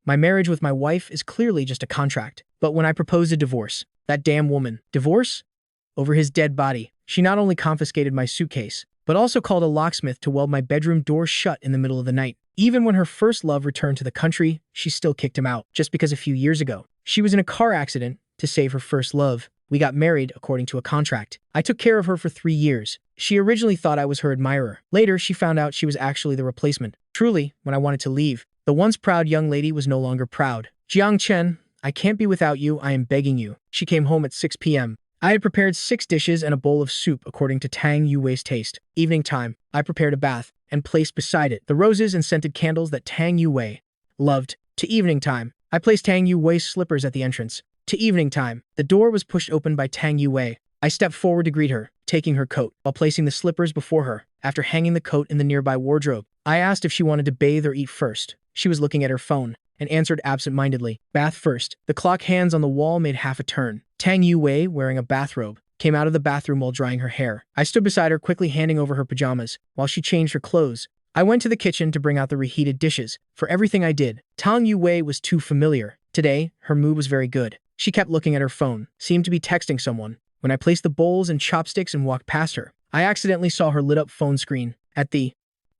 My marriage with my wife is clearly just a contract. But when I proposed a divorce, that damn woman, divorce? Over his dead body, she not only confiscated my suitcase, but also called a locksmith to weld my bedroom door shut in the middle of the night. Even when her first love returned to the country, she still kicked him out, just because a few years ago, she was in a car accident to save her first love. We got married according to a contract. I took care of her for 3 years. She originally thought I was her admirer. Later, she found out she was actually the replacement. Truly, when I wanted to leave, the once proud young lady was no longer proud. Jiang Chen, I can't be without you, I am begging you. She came home at 6 p.m. I had prepared 6 dishes and a bowl of soup according to Tang Yui's taste. Evening time, I prepared a bath and placed beside it the roses and scented candles that Tang Yui loved. To evening time, I placed Tang Yui's slippers at the entrance. To evening time, the door was pushed open by Tang Yui. I stepped forward to greet her, taking her coat, while placing the slippers before her. After hanging the coat in the nearby wardrobe, I asked if she wanted to bathe or eat first. She was looking at her phone and answered absent-mindedly, bath first. The clock hands on the wall made half a turn. Tang Yui, wearing a bathrobe, came out of the bathroom while drying her hair. I stood beside her, quickly handing over her pajamas, while she changed her clothes. I went to the kitchen to bring out the reheated dishes. For everything I did, Tang Yui was too familiar. Today, her mood was very good. She kept looking at her phone, seemed to be texting someone. When I placed the bowls and chopsticks and walked past her, I accidentally saw her lit-up phone screen. At the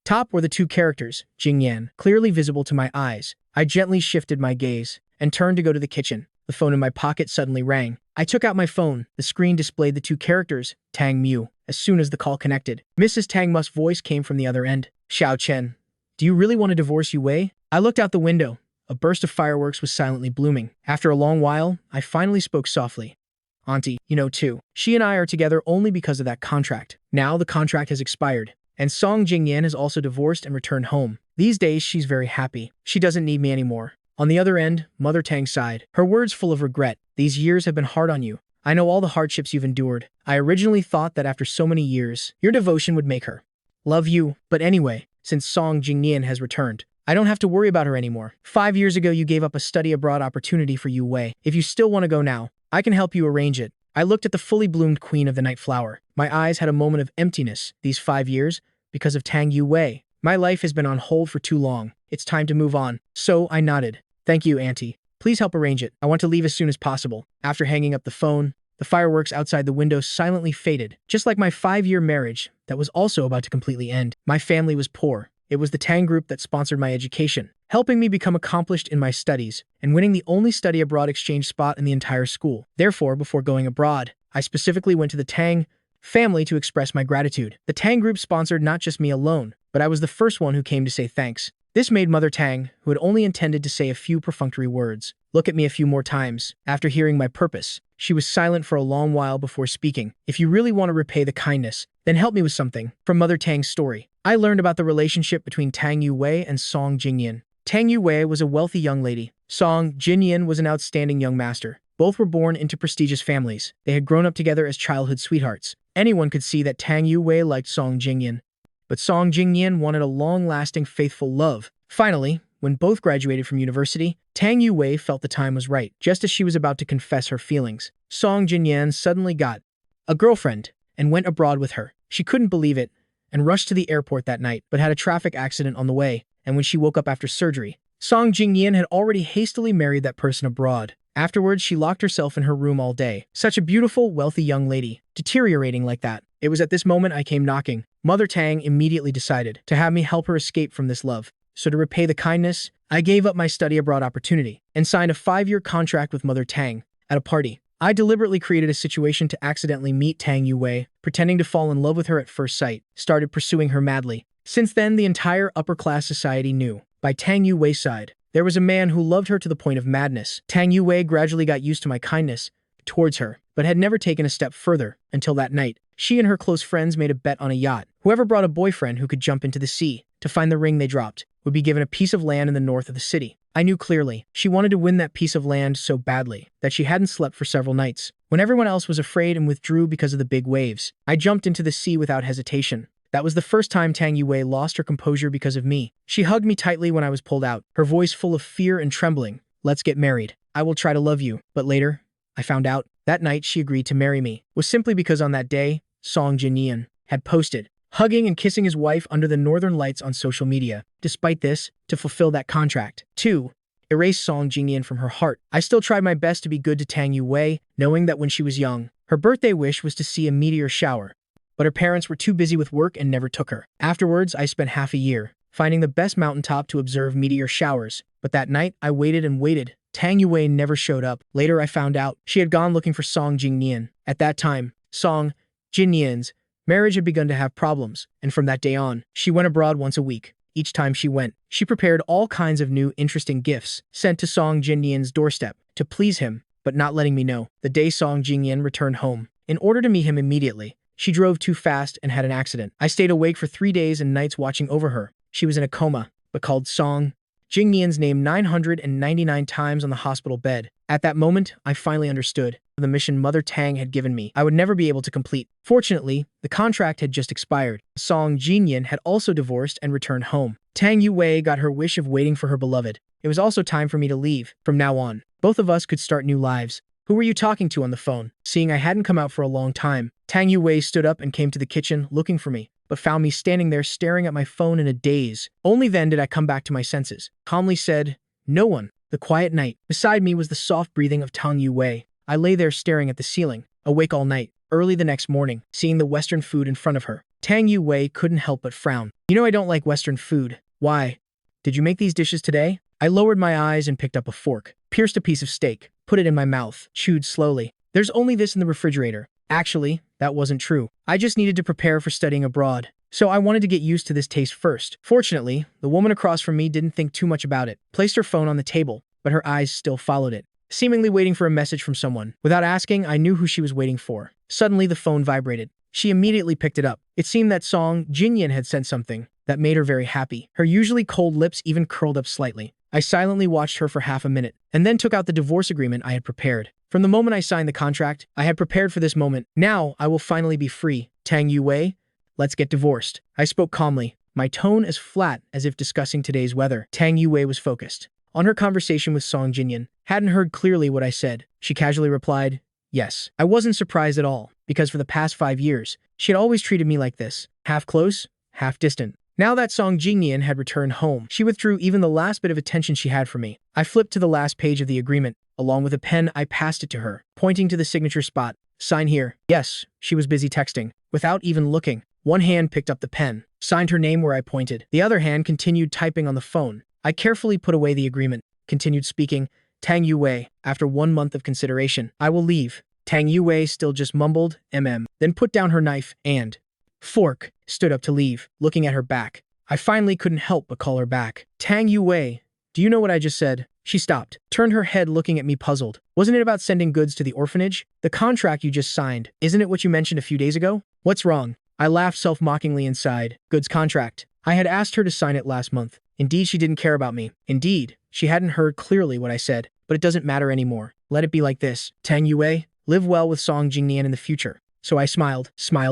top were the 2 characters, Jingyan, clearly visible to my eyes. I gently shifted my gaze and turned to go to the kitchen. The phone in my pocket suddenly rang. I took out my phone. The screen displayed the 2 characters, Tang Mu. As soon as the call connected, Mrs. Tang Mu's voice came from the other end. Xiao Chen, do you really want to divorce Yui? I looked out the window. A burst of fireworks was silently blooming. After a long while, I finally spoke softly. Auntie, you know too. She and I are together only because of that contract. Now the contract has expired, and Song Jingyan has also divorced and returned home. These days, she's very happy. She doesn't need me anymore. On the other end, Mother Tang sighed, her words full of regret. These years have been hard on you. I know all the hardships you've endured. I originally thought that after so many years, your devotion would make her love you. But anyway, since Song Jingyan has returned, I don't have to worry about her anymore. 5 years ago, you gave up a study abroad opportunity for Yui. If you still want to go now, I can help you arrange it. I looked at the fully bloomed queen of the night flower. My eyes had a moment of emptiness. These 5 years, because of Tang Yui. My life has been on hold for too long. It's time to move on. So I nodded. Thank you, Auntie. Please help arrange it. I want to leave as soon as possible. After hanging up the phone, the fireworks outside the window silently faded, just like my 5-year marriage that was also about to completely end. My family was poor. It was the Tang group that sponsored my education, helping me become accomplished in my studies and winning the only study abroad exchange spot in the entire school. Therefore, before going abroad, I specifically went to the Tang family to express my gratitude. The Tang group sponsored not just me alone, but I was the first one who came to say thanks. This made Mother Tang, who had only intended to say a few perfunctory words, look at me a few more times. After hearing my purpose, she was silent for a long while before speaking. If you really want to repay the kindness, then help me with something. From Mother Tang's story, I learned about the relationship between Tang Yui and Song Jingyan. Tang Yui was a wealthy young lady. Song Jingyan was an outstanding young master. Both were born into prestigious families. They had grown up together as childhood sweethearts. Anyone could see that Tang Yui liked Song Jingyan, but Song Jingyan wanted a long-lasting, faithful love. Finally, when both graduated from university, Tang Yui felt the time was right. Just as she was about to confess her feelings, Song Jingyan suddenly got a girlfriend and went abroad with her. She couldn't believe it and rushed to the airport that night, but had a traffic accident on the way, and when she woke up after surgery, Song Jingyan had already hastily married that person abroad. Afterwards, she locked herself in her room all day. Such a beautiful, wealthy young lady, deteriorating like that. It was at this moment I came knocking. Mother Tang immediately decided to have me help her escape from this love. So to repay the kindness, I gave up my study abroad opportunity and signed a 5-year contract with Mother Tang. At a party, I deliberately created a situation to accidentally meet Tang Yui, pretending to fall in love with her at first sight, started pursuing her madly. Since then, the entire upper-class society knew. By Tang Yui's side, there was a man who loved her to the point of madness. Tang Yui gradually got used to my kindness towards her, but had never taken a step further until that night. She and her close friends made a bet on a yacht. Whoever brought a boyfriend who could jump into the sea to find the ring they dropped would be given a piece of land in the north of the city. I knew clearly she wanted to win that piece of land so badly that she hadn't slept for several nights. When everyone else was afraid and withdrew because of the big waves, I jumped into the sea without hesitation. That was the first time Tang Yui lost her composure because of me. She hugged me tightly when I was pulled out, her voice full of fear and trembling. Let's get married. I will try to love you. But later, I found out that night she agreed to marry me was simply because on that day, Song Jingyan had posted hugging and kissing his wife under the northern lights on social media. Despite this, to fulfill that contract, 2 erased Song Jingyan from her heart. I still tried my best to be good to Tang Yui, knowing that when she was young, her birthday wish was to see a meteor shower. But her parents were too busy with work and never took her. Afterwards, I spent half a year finding the best mountaintop to observe meteor showers. But that night, I waited and waited. Tang Yui never showed up. Later, I found out she had gone looking for Song Jingyan. At that time, Song Jingyan's marriage had begun to have problems, and from that day on, she went abroad once a week. Each time she went, she prepared all kinds of new, interesting gifts sent to Song Jingyan's doorstep to please him, but not letting me know. The day Song Jingyan returned home, in order to meet him immediately, she drove too fast and had an accident. I stayed awake for 3 days and nights watching over her. She was in a coma, but called Song Jingyan's name 999 times on the hospital bed. At that moment, I finally understood the mission Mother Tang had given me. I would never be able to complete. Fortunately, the contract had just expired. Song Jingyan had also divorced and returned home. Tang Yui got her wish of waiting for her beloved. It was also time for me to leave. From now on, both of us could start new lives. Who were you talking to on the phone? Seeing I hadn't come out for a long time, Tang Yui stood up and came to the kitchen looking for me, but found me standing there staring at my phone in a daze. Only then did I come back to my senses. Calmly said, "No one." The quiet night. Beside me was the soft breathing of Tang Yui. I lay there staring at the ceiling, awake all night. Early the next morning, seeing the Western food in front of her, Tang Yui couldn't help but frown. "You know I don't like Western food. Why? Did you make these dishes today?" I lowered my eyes and picked up a fork, pierced a piece of steak, put it in my mouth, chewed slowly. "There's only this in the refrigerator." Actually, that wasn't true. I just needed to prepare for studying abroad, so I wanted to get used to this taste first. Fortunately, the woman across from me didn't think too much about it, placed her phone on the table, but her eyes still followed it, seemingly waiting for a message from someone. Without asking, I knew who she was waiting for. Suddenly, the phone vibrated. She immediately picked it up. It seemed that Song Jingyan had sent something that made her very happy. Her usually cold lips even curled up slightly. I silently watched her for half a minute, and then took out the divorce agreement I had prepared. From the moment I signed the contract, I had prepared for this moment. Now, I will finally be free. Tang Yui, let's get divorced. I spoke calmly, my tone as flat as if discussing today's weather. Tang Yui was focused on her conversation with Song Jingyan, hadn't heard clearly what I said. She casually replied, "Yes." I wasn't surprised at all, because for the past 5 years, she had always treated me like this, half close, half distant. Now that Song Jingyan had returned home, she withdrew even the last bit of attention she had for me. I flipped to the last page of the agreement. Along with a pen, I passed it to her, pointing to the signature spot. "Sign here." Yes, she was busy texting. Without even looking, one hand picked up the pen, signed her name where I pointed. The other hand continued typing on the phone. I carefully put away the agreement, continued speaking. "Tang Yui, after 1 month of consideration, I will leave." Tang Yui still just mumbled, then put down her knife and fork, stood up to leave, looking at her back. I finally couldn't help but call her back. "Tang Yui, do you know what I just said?" She stopped, turned her head looking at me puzzled. "Wasn't it about sending goods to the orphanage? The contract you just signed, isn't it what you mentioned a few days ago?" "What's wrong?" I laughed self-mockingly inside. "Goods contract. I had asked her to sign it last month. Indeed, she didn't care about me. Indeed, she hadn't heard clearly what I said, but it doesn't matter anymore. Let it be like this. Tang Yui, live well with Song Jingyan in the future." So I smiled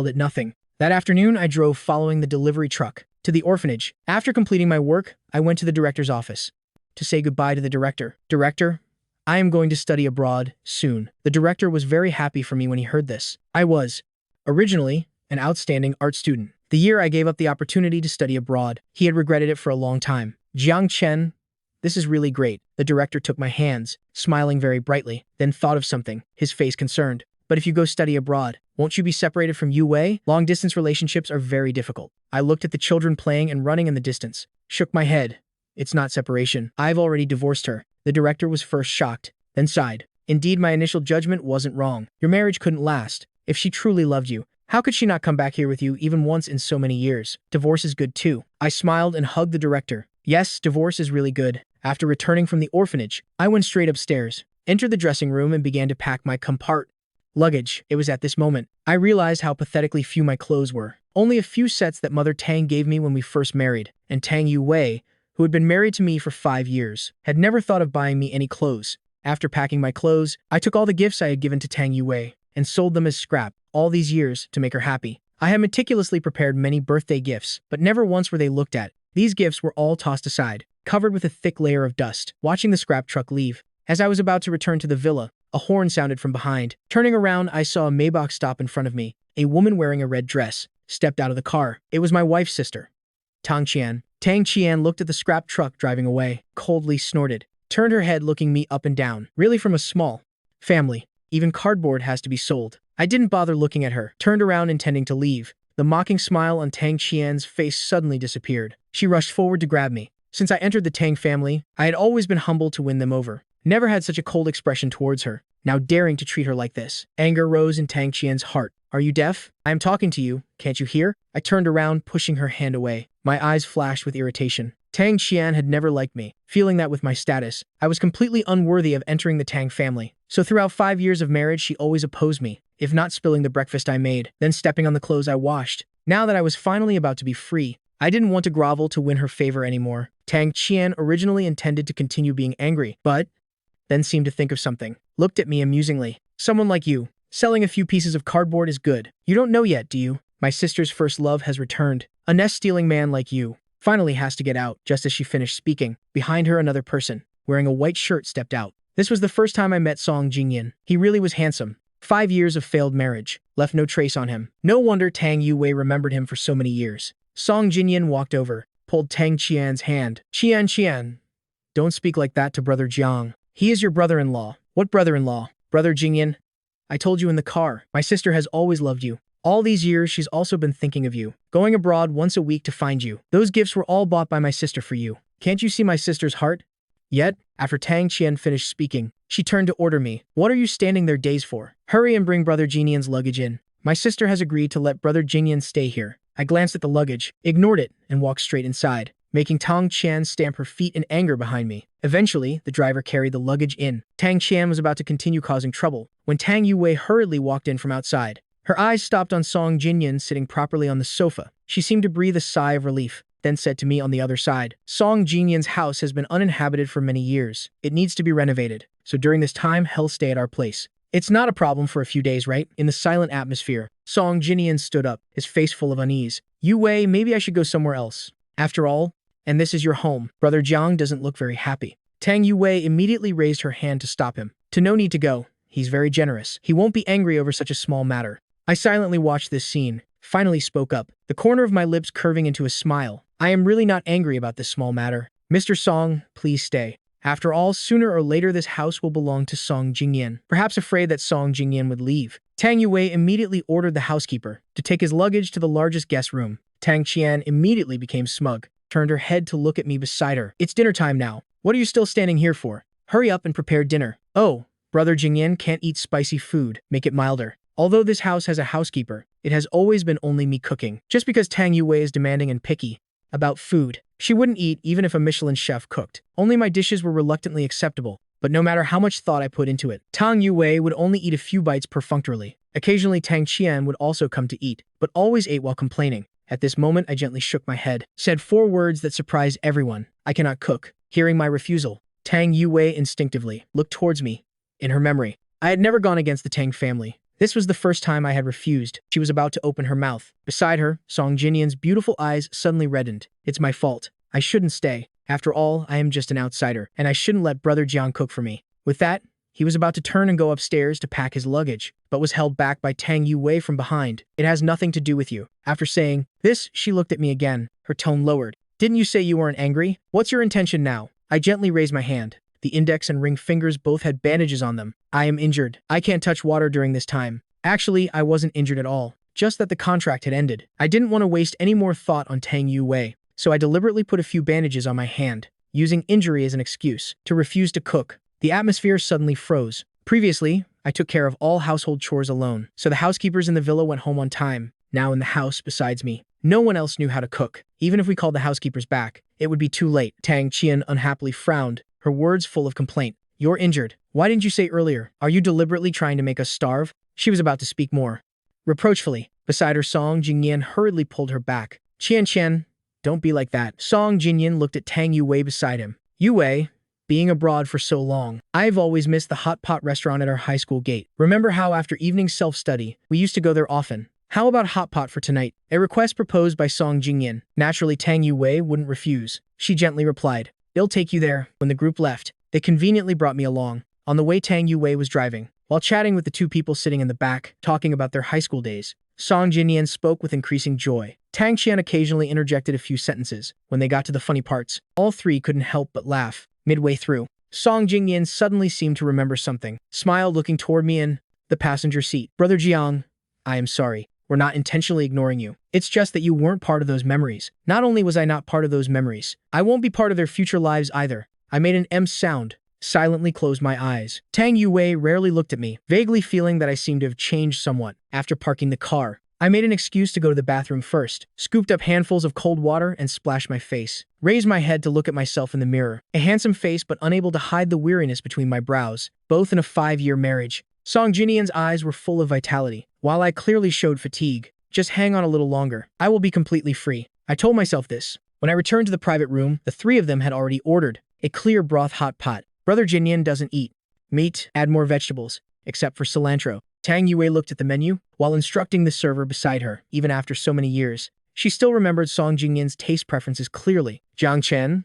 at nothing. That afternoon, I drove following the delivery truck to the orphanage. After completing my work, I went to the director's office to say goodbye to the director. "Director, I am going to study abroad soon." The director was very happy for me when he heard this. I was, originally, an outstanding art student. The year I gave up the opportunity to study abroad, he had regretted it for a long time. "Jiang Chen, this is really great." The director took my hands, smiling very brightly, then thought of something, his face concerned. "But if you go study abroad, won't you be separated from Yui? Long-distance relationships are very difficult." I looked at the children playing and running in the distance, shook my head. "It's not separation. I've already divorced her." The director was first shocked, then sighed. "Indeed, my initial judgment wasn't wrong. Your marriage couldn't last. If she truly loved you, how could she not come back here with you even once in so many years? Divorce is good too." I smiled and hugged the director. Yes, divorce is really good. After returning from the orphanage, I went straight upstairs, entered the dressing room and began to pack my luggage. It was at this moment I realized how pathetically few my clothes were. Only a few sets that Mother Tang gave me when we first married, and Tang Yui, who had been married to me for 5 years, had never thought of buying me any clothes. After packing my clothes, I took all the gifts I had given to Tang Yui and sold them as scrap all these years to make her happy. I had meticulously prepared many birthday gifts, but never once were they looked at. These gifts were all tossed aside, covered with a thick layer of dust. Watching the scrap truck leave, as I was about to return to the villa, a horn sounded from behind. Turning around, I saw a Maybach stop in front of me. A woman wearing a red dress stepped out of the car. It was my wife's sister, Tang Qian. Tang Qian looked at the scrap truck driving away, coldly snorted. turned her head looking me up and down. Really, from a small family, even cardboard has to be sold. I didn't bother looking at her, turned around intending to leave. The mocking smile on Tang Qian's face suddenly disappeared. She rushed forward to grab me. Since I entered the Tang family, I had always been humble to win them over. Never had such a cold expression towards her, now daring to treat her like this. Anger rose in Tang Qian's heart. Are you deaf? I am talking to you. Can't you hear? I turned around, pushing her hand away. My eyes flashed with irritation. Tang Qian had never liked me, feeling that with my status, I was completely unworthy of entering the Tang family. So throughout 5 years of marriage, she always opposed me, if not spilling the breakfast I made, then stepping on the clothes I washed. Now that I was finally about to be free, I didn't want to grovel to win her favor anymore. Tang Qian originally intended to continue being angry, but then seemed to think of something. Looked at me amusingly. Someone like you, selling a few pieces of cardboard is good. You don't know yet, do you? My sister's first love has returned. A nest-stealing man like you finally has to get out. Just as she finished speaking, behind her another person, wearing a white shirt, stepped out. This was the first time I met Song Jingyan. He really was handsome. 5 years of failed marriage left no trace on him. No wonder Tang Yui remembered him for so many years. Song Jingyan walked over, pulled Tang Qian's hand. Qian, don't speak like that to Brother Jiang. He is your brother-in-law. What brother-in-law? Brother Jingyan? I told you in the car. My sister has always loved you. All these years, she's also been thinking of you, going abroad once a week to find you. Those gifts were all bought by my sister for you. Can't you see my sister's heart? Yet, after Tang Qian finished speaking, she turned to order me. What are you standing there dazed for? Hurry and bring Brother Jingyan's luggage in. My sister has agreed to let Brother Jingyan stay here. I glanced at the luggage, ignored it, and walked straight inside, making Tang Qian stamp her feet in anger behind me. Eventually, the driver carried the luggage in. Tang Qian was about to continue causing trouble when Tang Yui hurriedly walked in from outside. Her eyes stopped on Song Jingyan sitting properly on the sofa. She seemed to breathe a sigh of relief, then said to me on the other side, Song Jingyan's house has been uninhabited for many years. It needs to be renovated. So during this time, he'll stay at our place. It's not a problem for a few days, right? In the silent atmosphere, Song Jingyan stood up, his face full of unease. Yue, maybe I should go somewhere else. After all, and this is your home. Brother Jiang doesn't look very happy. Tang Yui immediately raised her hand to stop him. To no need to go. He's very generous. He won't be angry over such a small matter. I silently watched this scene, finally spoke up, the corner of my lips curving into a smile. I am really not angry about this small matter. Mr. Song, please stay. After all, sooner or later this house will belong to Song Jingyan. Perhaps afraid that Song Jingyan would leave, Tang Yui immediately ordered the housekeeper to take his luggage to the largest guest room. Tang Qian immediately became smug, turned her head to look at me beside her. It's dinner time now. What are you still standing here for? Hurry up and prepare dinner. Oh, Brother Jingyan can't eat spicy food. Make it milder. Although this house has a housekeeper, it has always been only me cooking. Just because Tang Yui is demanding and picky about food, she wouldn't eat even if a Michelin chef cooked. Only my dishes were reluctantly acceptable, but no matter how much thought I put into it, Tang Yui would only eat a few bites perfunctorily. Occasionally Tang Qian would also come to eat, but always ate while complaining. At this moment, I gently shook my head, said 4 words that surprised everyone. I cannot cook. Hearing my refusal, Tang Yui instinctively looked towards me. In her memory, I had never gone against the Tang family. This was the first time I had refused. She was about to open her mouth. Beside her, Song Jingyan's beautiful eyes suddenly reddened. It's my fault. I shouldn't stay. After all, I am just an outsider, and I shouldn't let Brother Jiang cook for me. With that, he was about to turn and go upstairs to pack his luggage, but was held back by Tang Yui from behind. It has nothing to do with you. After saying this, she looked at me again, her tone lowered. Didn't you say you weren't angry? What's your intention now? I gently raised my hand. The index and ring fingers both had bandages on them. I am injured. I can't touch water during this time. Actually, I wasn't injured at all, just that the contract had ended. I didn't want to waste any more thought on Tang Yui, so I deliberately put a few bandages on my hand, using injury as an excuse to refuse to cook. The atmosphere suddenly froze. Previously, I took care of all household chores alone, so the housekeepers in the villa went home on time. Now in the house, besides me, no one else knew how to cook. Even if we called the housekeepers back, it would be too late. Tang Qian unhappily frowned, her words full of complaint. You're injured. Why didn't you say earlier? Are you deliberately trying to make us starve? She was about to speak more. Reproachfully, beside her, Song Jingyan hurriedly pulled her back. Qian, don't be like that. Song Jingyan looked at Tang Yui beside him. Yui, being abroad for so long, I've always missed the hot pot restaurant at our high school gate. Remember how after evening self-study, we used to go there often? How about hot pot for tonight? A request proposed by Song Jingyan. Naturally, Tang Yui wouldn't refuse. She gently replied, They'll take you there. When the group left, they conveniently brought me along. On the way, Tang Yui was driving, while chatting with the 2 people sitting in the back, talking about their high school days. Song Jingyan spoke with increasing joy. Tang Qian occasionally interjected a few sentences. When they got to the funny parts, all 3 couldn't help but laugh. Midway through, Song Jingyan suddenly seemed to remember something, smiled looking toward me in the passenger seat. Brother Jiang, I am sorry. We're not intentionally ignoring you. It's just that you weren't part of those memories. Not only was I not part of those memories, I won't be part of their future lives either. I made an M sound, silently closed my eyes. Tang Yui rarely looked at me, vaguely feeling that I seemed to have changed somewhat. After parking the car, I made an excuse to go to the bathroom first, scooped up handfuls of cold water and splashed my face. Raised my head to look at myself in the mirror. A handsome face but unable to hide the weariness between my brows, both in a 5-year marriage. Song Jinian's eyes were full of vitality, while I clearly showed fatigue. Just hang on a little longer. I will be completely free. I told myself this. When I returned to the private room, the three of them had already ordered a clear broth hot pot. Brother Jinian doesn't eat meat, add more vegetables, except for cilantro. Tang Yui looked at the menu while instructing the server beside her. Even after so many years, she still remembered Song Jingyan's taste preferences clearly. Jiang Chen,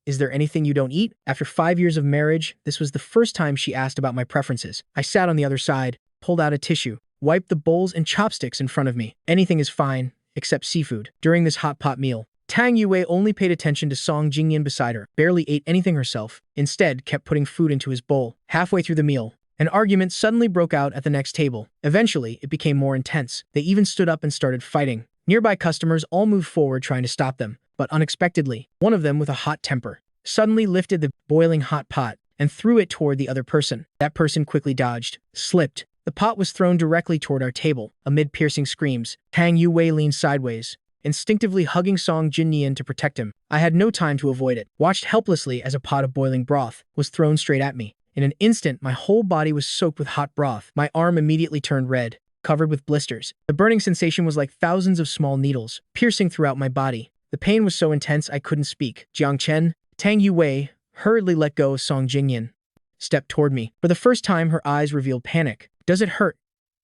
is there anything you don't eat? After 5 years of marriage, this was the first time she asked about my preferences. I sat on the other side, pulled out a tissue, wiped the bowls and chopsticks in front of me. Anything is fine, except seafood. During this hot pot meal, Tang Yui only paid attention to Song Jingyan beside her, barely ate anything herself, instead kept putting food into his bowl. Halfway through the meal, an argument suddenly broke out at the next table. Eventually, it became more intense. They even stood up and started fighting. Nearby customers all moved forward trying to stop them, but unexpectedly, one of them with a hot temper suddenly lifted the boiling hot pot and threw it toward the other person. That person quickly dodged, slipped. The pot was thrown directly toward our table. Amid piercing screams, Tang Yui leaned sideways, instinctively hugging Song Jingyan to protect him. I had no time to avoid it, watched helplessly as a pot of boiling broth was thrown straight at me. In an instant, my whole body was soaked with hot broth. My arm immediately turned red, covered with blisters. The burning sensation was like thousands of small needles, piercing throughout my body. The pain was so intense I couldn't speak. Jiang Chen, Tang Yui hurriedly let go of Song Jingyan, stepped toward me. For the first time, her eyes revealed panic. Does it hurt?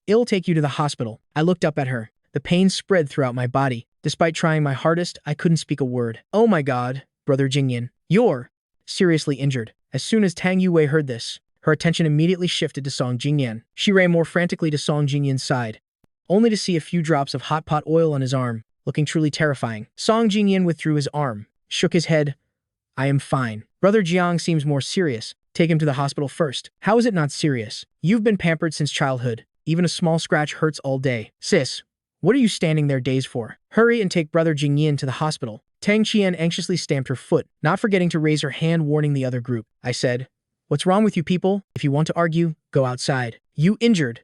It'll take you to the hospital. I looked up at her. The pain spread throughout my body. Despite trying my hardest, I couldn't speak a word. Oh my god, Brother Jingyan, you're seriously injured. As soon as Tang Yui heard this, her attention immediately shifted to Song Jingyan. She ran more frantically to Song Jingyan's side, only to see a few drops of hot pot oil on his arm, looking truly terrifying. Song Jingyan withdrew his arm, shook his head. I am fine. Brother Jiang seems more serious. Take him to the hospital first. How is it not serious? You've been pampered since childhood. Even a small scratch hurts all day. Sis, what are you standing there dazed for? Hurry and take Brother Jingyan to the hospital. Tang Qian anxiously stamped her foot, not forgetting to raise her hand warning the other group. I said, what's wrong with you people? If you want to argue, go outside. You injured,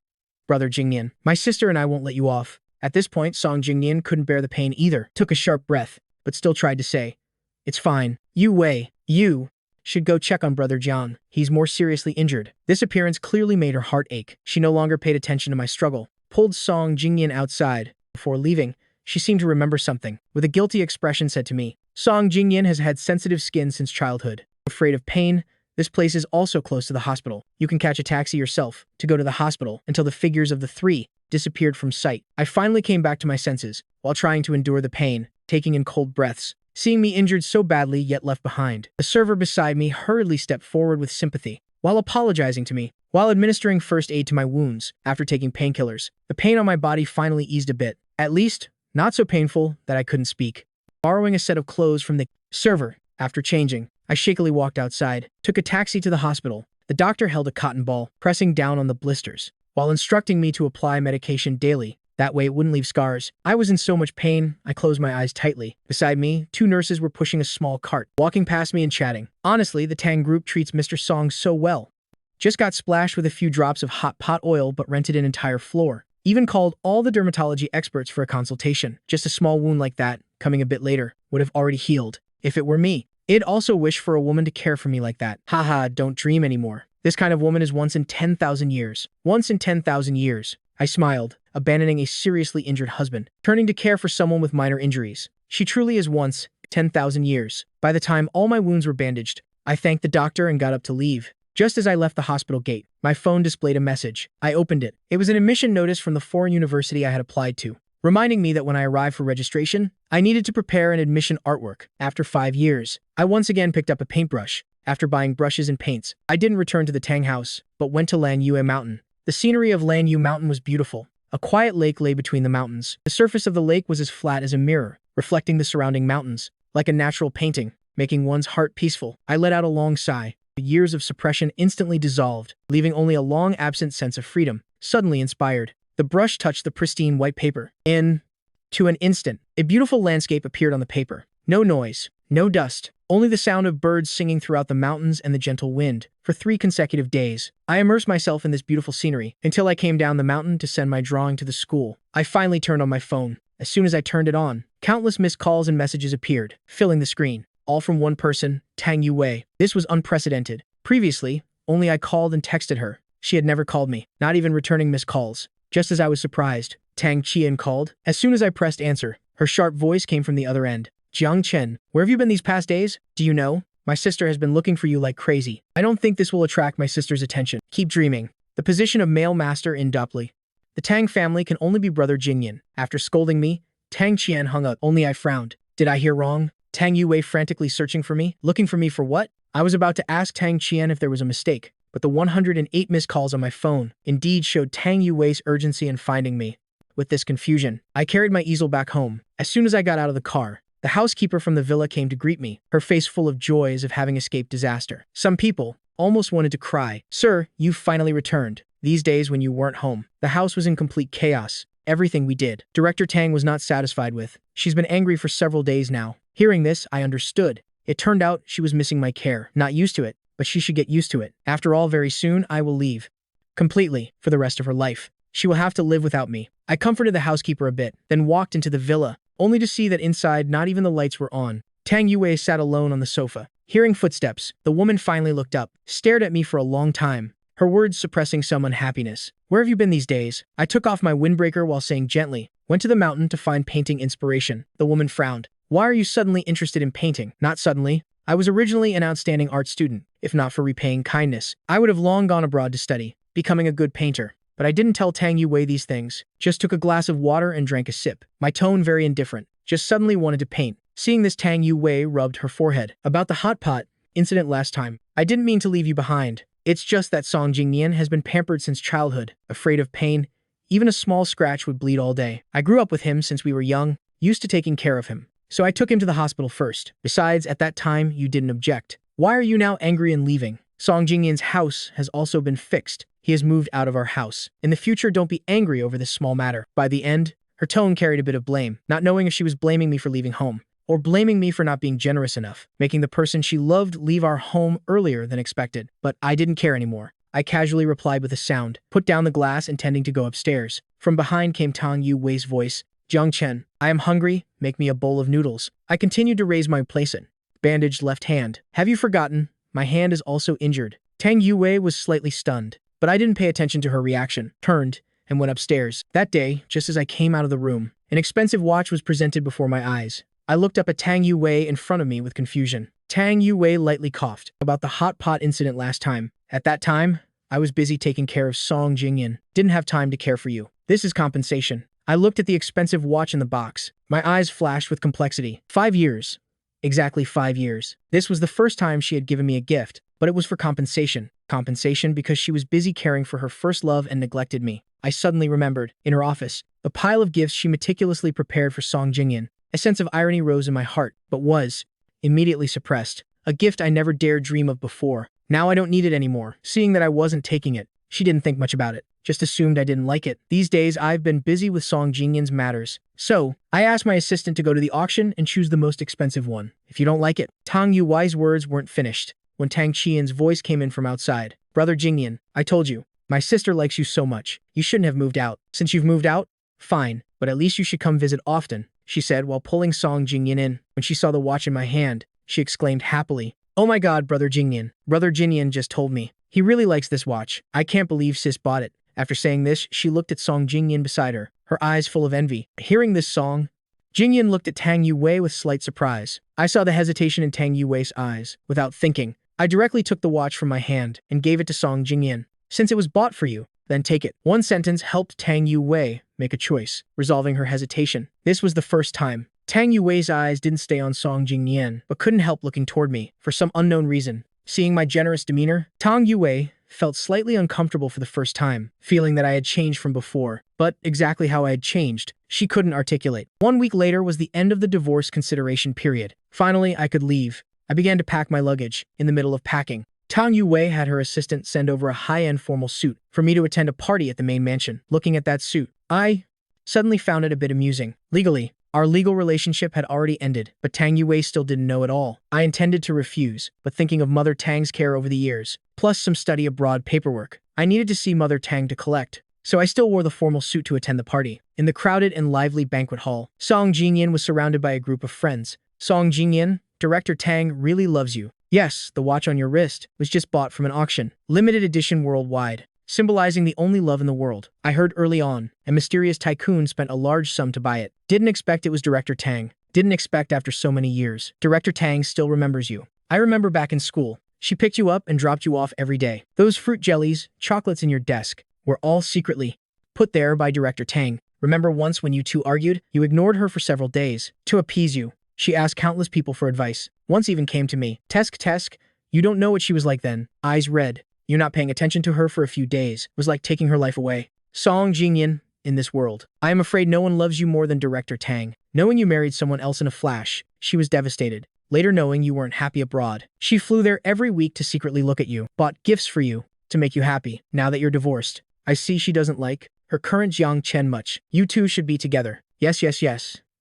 Brother Jingyan. My sister and I won't let you off. At this point, Song Jingyan couldn't bear the pain either, took a sharp breath, but still tried to say, it's fine. You should go check on Brother Jiang. He's more seriously injured. This appearance clearly made her heart ache. She no longer paid attention to my struggle, pulled Song Jingyan outside. Before leaving, she seemed to remember something. With a guilty expression said to me, Song Jingyan has had sensitive skin since childhood. Afraid of pain, this place is also close to the hospital. You can catch a taxi yourself to go to the hospital until the figures of the three disappeared from sight. I finally came back to my senses while trying to endure the pain, taking in cold breaths. Seeing me injured so badly yet left behind, the server beside me hurriedly stepped forward with sympathy, while apologizing to me, while administering first aid to my wounds. After taking painkillers, the pain on my body finally eased a bit, at least not so painful that I couldn't speak. Borrowing a set of clothes from the server, after changing, I shakily walked outside, took a taxi to the hospital. The doctor held a cotton ball, pressing down on the blisters, while instructing me to apply medication daily. That way it wouldn't leave scars. I was in so much pain, I closed my eyes tightly. Beside me, 2 nurses were pushing a small cart, walking past me and chatting. Honestly, the Tang group treats Mr. Song so well. Just got splashed with a few drops of hot pot oil but rented an entire floor. Even called all the dermatology experts for a consultation. Just a small wound like that, coming a bit later, would have already healed. If it were me, I'd also wish for a woman to care for me like that. Haha, don't dream anymore. This kind of woman is once in 10,000 years. Once in 10,000 years. I smiled, abandoning a seriously injured husband, turning to care for someone with minor injuries. She truly is once 10,000 years. By the time all my wounds were bandaged, I thanked the doctor and got up to leave. Just as I left the hospital gate, my phone displayed a message. I opened it. It was an admission notice from the foreign university I had applied to, reminding me that when I arrived for registration, I needed to prepare an admission artwork. After 5 years, I once again picked up a paintbrush. After buying brushes and paints, I didn't return to the Tang house, but went to Lan Yue Mountain. The scenery of Lan Yue Mountain was beautiful. A quiet lake lay between the mountains. The surface of the lake was as flat as a mirror, reflecting the surrounding mountains, like a natural painting, making one's heart peaceful. I let out a long sigh. Years of suppression instantly dissolved, leaving only a long-absent sense of freedom. Suddenly inspired, the brush touched the pristine white paper. To an instant, a beautiful landscape appeared on the paper. No noise, no dust, only the sound of birds singing throughout the mountains and the gentle wind. For 3 consecutive days, I immersed myself in this beautiful scenery until I came down the mountain to send my drawing to the school. I finally turned on my phone. As soon as I turned it on, countless missed calls and messages appeared, filling the screen. All from one person, Tang Yui. This was unprecedented. Previously, only I called and texted her. She had never called me, not even returning missed calls. Just as I was surprised, Tang Qian called. As soon as I pressed answer, her sharp voice came from the other end. Jiang Chen, where have you been these past days? Do you know? My sister has been looking for you like crazy. I don't think this will attract my sister's attention. Keep dreaming. The position of male master in Dupli. The Tang family can only be brother Jingyan. After scolding me, Tang Qian hung up. Only I frowned. Did I hear wrong? Tang Yui frantically searching for me? Looking for me for what? I was about to ask Tang Qian if there was a mistake, but the 108 missed calls on my phone indeed showed Tang Yui's urgency in finding me. With this confusion, I carried my easel back home. As soon as I got out of the car, the housekeeper from the villa came to greet me, her face full of joy as if having escaped disaster. Some people almost wanted to cry. Sir, you've finally returned. These days when you weren't home, the house was in complete chaos. Everything we did, Director Tang was not satisfied with. She's been angry for several days now. Hearing this, I understood. It turned out she was missing my care. Not used to it, but she should get used to it. After all, very soon, I will leave. Completely, for the rest of her life. She will have to live without me. I comforted the housekeeper a bit, then walked into the villa, only to see that inside not even the lights were on. Tang Yui sat alone on the sofa. Hearing footsteps, the woman finally looked up, stared at me for a long time, her words suppressing some unhappiness. Where have you been these days? I took off my windbreaker while saying gently, went to the mountain to find painting inspiration. The woman frowned. Why are you suddenly interested in painting? Not suddenly. I was originally an outstanding art student. If not for repaying kindness, I would have long gone abroad to study, becoming a good painter. But I didn't tell Tang Yui these things. Just took a glass of water and drank a sip. My tone very indifferent. Just suddenly wanted to paint. Seeing this, Tang Yui rubbed her forehead. About the hot pot incident last time. I didn't mean to leave you behind. It's just that Song Jingyan has been pampered since childhood, afraid of pain. Even a small scratch would bleed all day. I grew up with him since we were young, used to taking care of him. So I took him to the hospital first. Besides, at that time, you didn't object. Why are you now angry and leaving? Song Jingyan's house has also been fixed. He has moved out of our house. In the future, don't be angry over this small matter. By the end, her tone carried a bit of blame, not knowing if she was blaming me for leaving home, or blaming me for not being generous enough, making the person she loved leave our home earlier than expected. But I didn't care anymore. I casually replied with a sound, put down the glass intending to go upstairs. From behind came Tang Yui's voice. Jiang Chen, I am hungry, make me a bowl of noodles. I continued to raise my placent, bandaged left hand. Have you forgotten? My hand is also injured. Tang Yui was slightly stunned, but I didn't pay attention to her reaction, turned, and went upstairs. That day, just as I came out of the room, an expensive watch was presented before my eyes. I looked up at Tang Yui in front of me with confusion. Tang Yui lightly coughed about the hot pot incident last time. At that time, I was busy taking care of Song Jingyan. Didn't have time to care for you. This is compensation. I looked at the expensive watch in the box. My eyes flashed with complexity. 5 years. Exactly 5 years. This was the first time she had given me a gift, but it was for compensation. Compensation because she was busy caring for her first love and neglected me. I suddenly remembered, in her office, the pile of gifts she meticulously prepared for Song Jingyan. A sense of irony rose in my heart, but was immediately suppressed. A gift I never dared dream of before. Now I don't need it anymore. Seeing that I wasn't taking it, she didn't think much about it. Just assumed I didn't like it. These days, I've been busy with Song Jingyan's matters. So, I asked my assistant to go to the auction and choose the most expensive one. If you don't like it. Tang Yui's words weren't finished when Tang Qian's voice came in from outside. Brother Jingyan, I told you, my sister likes you so much. You shouldn't have moved out. Since you've moved out, fine, but at least you should come visit often, she said while pulling Song Jingyan in. When she saw the watch in my hand, she exclaimed happily, Oh my god, Brother Jingyan. Brother Jingyan just told me. He really likes this watch. I can't believe sis bought it. After saying this, she looked at Song Jingyan beside her, her eyes full of envy. Hearing this song, Jingyan looked at Tang Yui with slight surprise. I saw the hesitation in Tang Yui's eyes. Without thinking, I directly took the watch from my hand and gave it to Song Jingyan. Since it was bought for you, then take it. One sentence helped Tang Yui make a choice, resolving her hesitation. This was the first time. Tang Yui's eyes didn't stay on Song Jingyan, but couldn't help looking toward me, for some unknown reason. Seeing my generous demeanor, Tang Yui felt slightly uncomfortable for the first time, feeling that I had changed from before. But exactly how I had changed, she couldn't articulate. 1 week later was the end of the divorce consideration period. Finally, I could leave. I began to pack my luggage. In the middle of packing, Tang Yui had her assistant send over a high-end formal suit for me to attend a party at the main mansion. Looking at that suit, I suddenly found it a bit amusing. Legally, our legal relationship had already ended, but Tang Yui still didn't know it all. I intended to refuse, but thinking of Mother Tang's care over the years, plus some study abroad paperwork, I needed to see Mother Tang to collect. So I still wore the formal suit to attend the party. In the crowded and lively banquet hall, Song Jingyan was surrounded by a group of friends. Song Jingyan, Director Tang really loves you. Yes, the watch on your wrist was just bought from an auction. Limited edition worldwide, symbolizing the only love in the world. I heard early on, a mysterious tycoon spent a large sum to buy it. Didn't expect it was Director Tang. Didn't expect after so many years. Director Tang still remembers you. I remember back in school, she picked you up and dropped you off every day. Those fruit jellies, chocolates in your desk, were all secretly put there by Director Tang. Remember once when you two argued? You ignored her for several days. To appease you, she asked countless people for advice. Once even came to me. Tesk, you don't know what she was like then. Eyes red. You not paying attention to her for a few days was like taking her life away. Song Jingyan, in this world, I am afraid no one loves you more than Director Tang. Knowing you married someone else in a flash, she was devastated. Later knowing you weren't happy abroad, she flew there every week to secretly look at you, bought gifts for you to make you happy. Now that you're divorced, I see she doesn't like her current Jiang Chen much. You two should be together. Yes,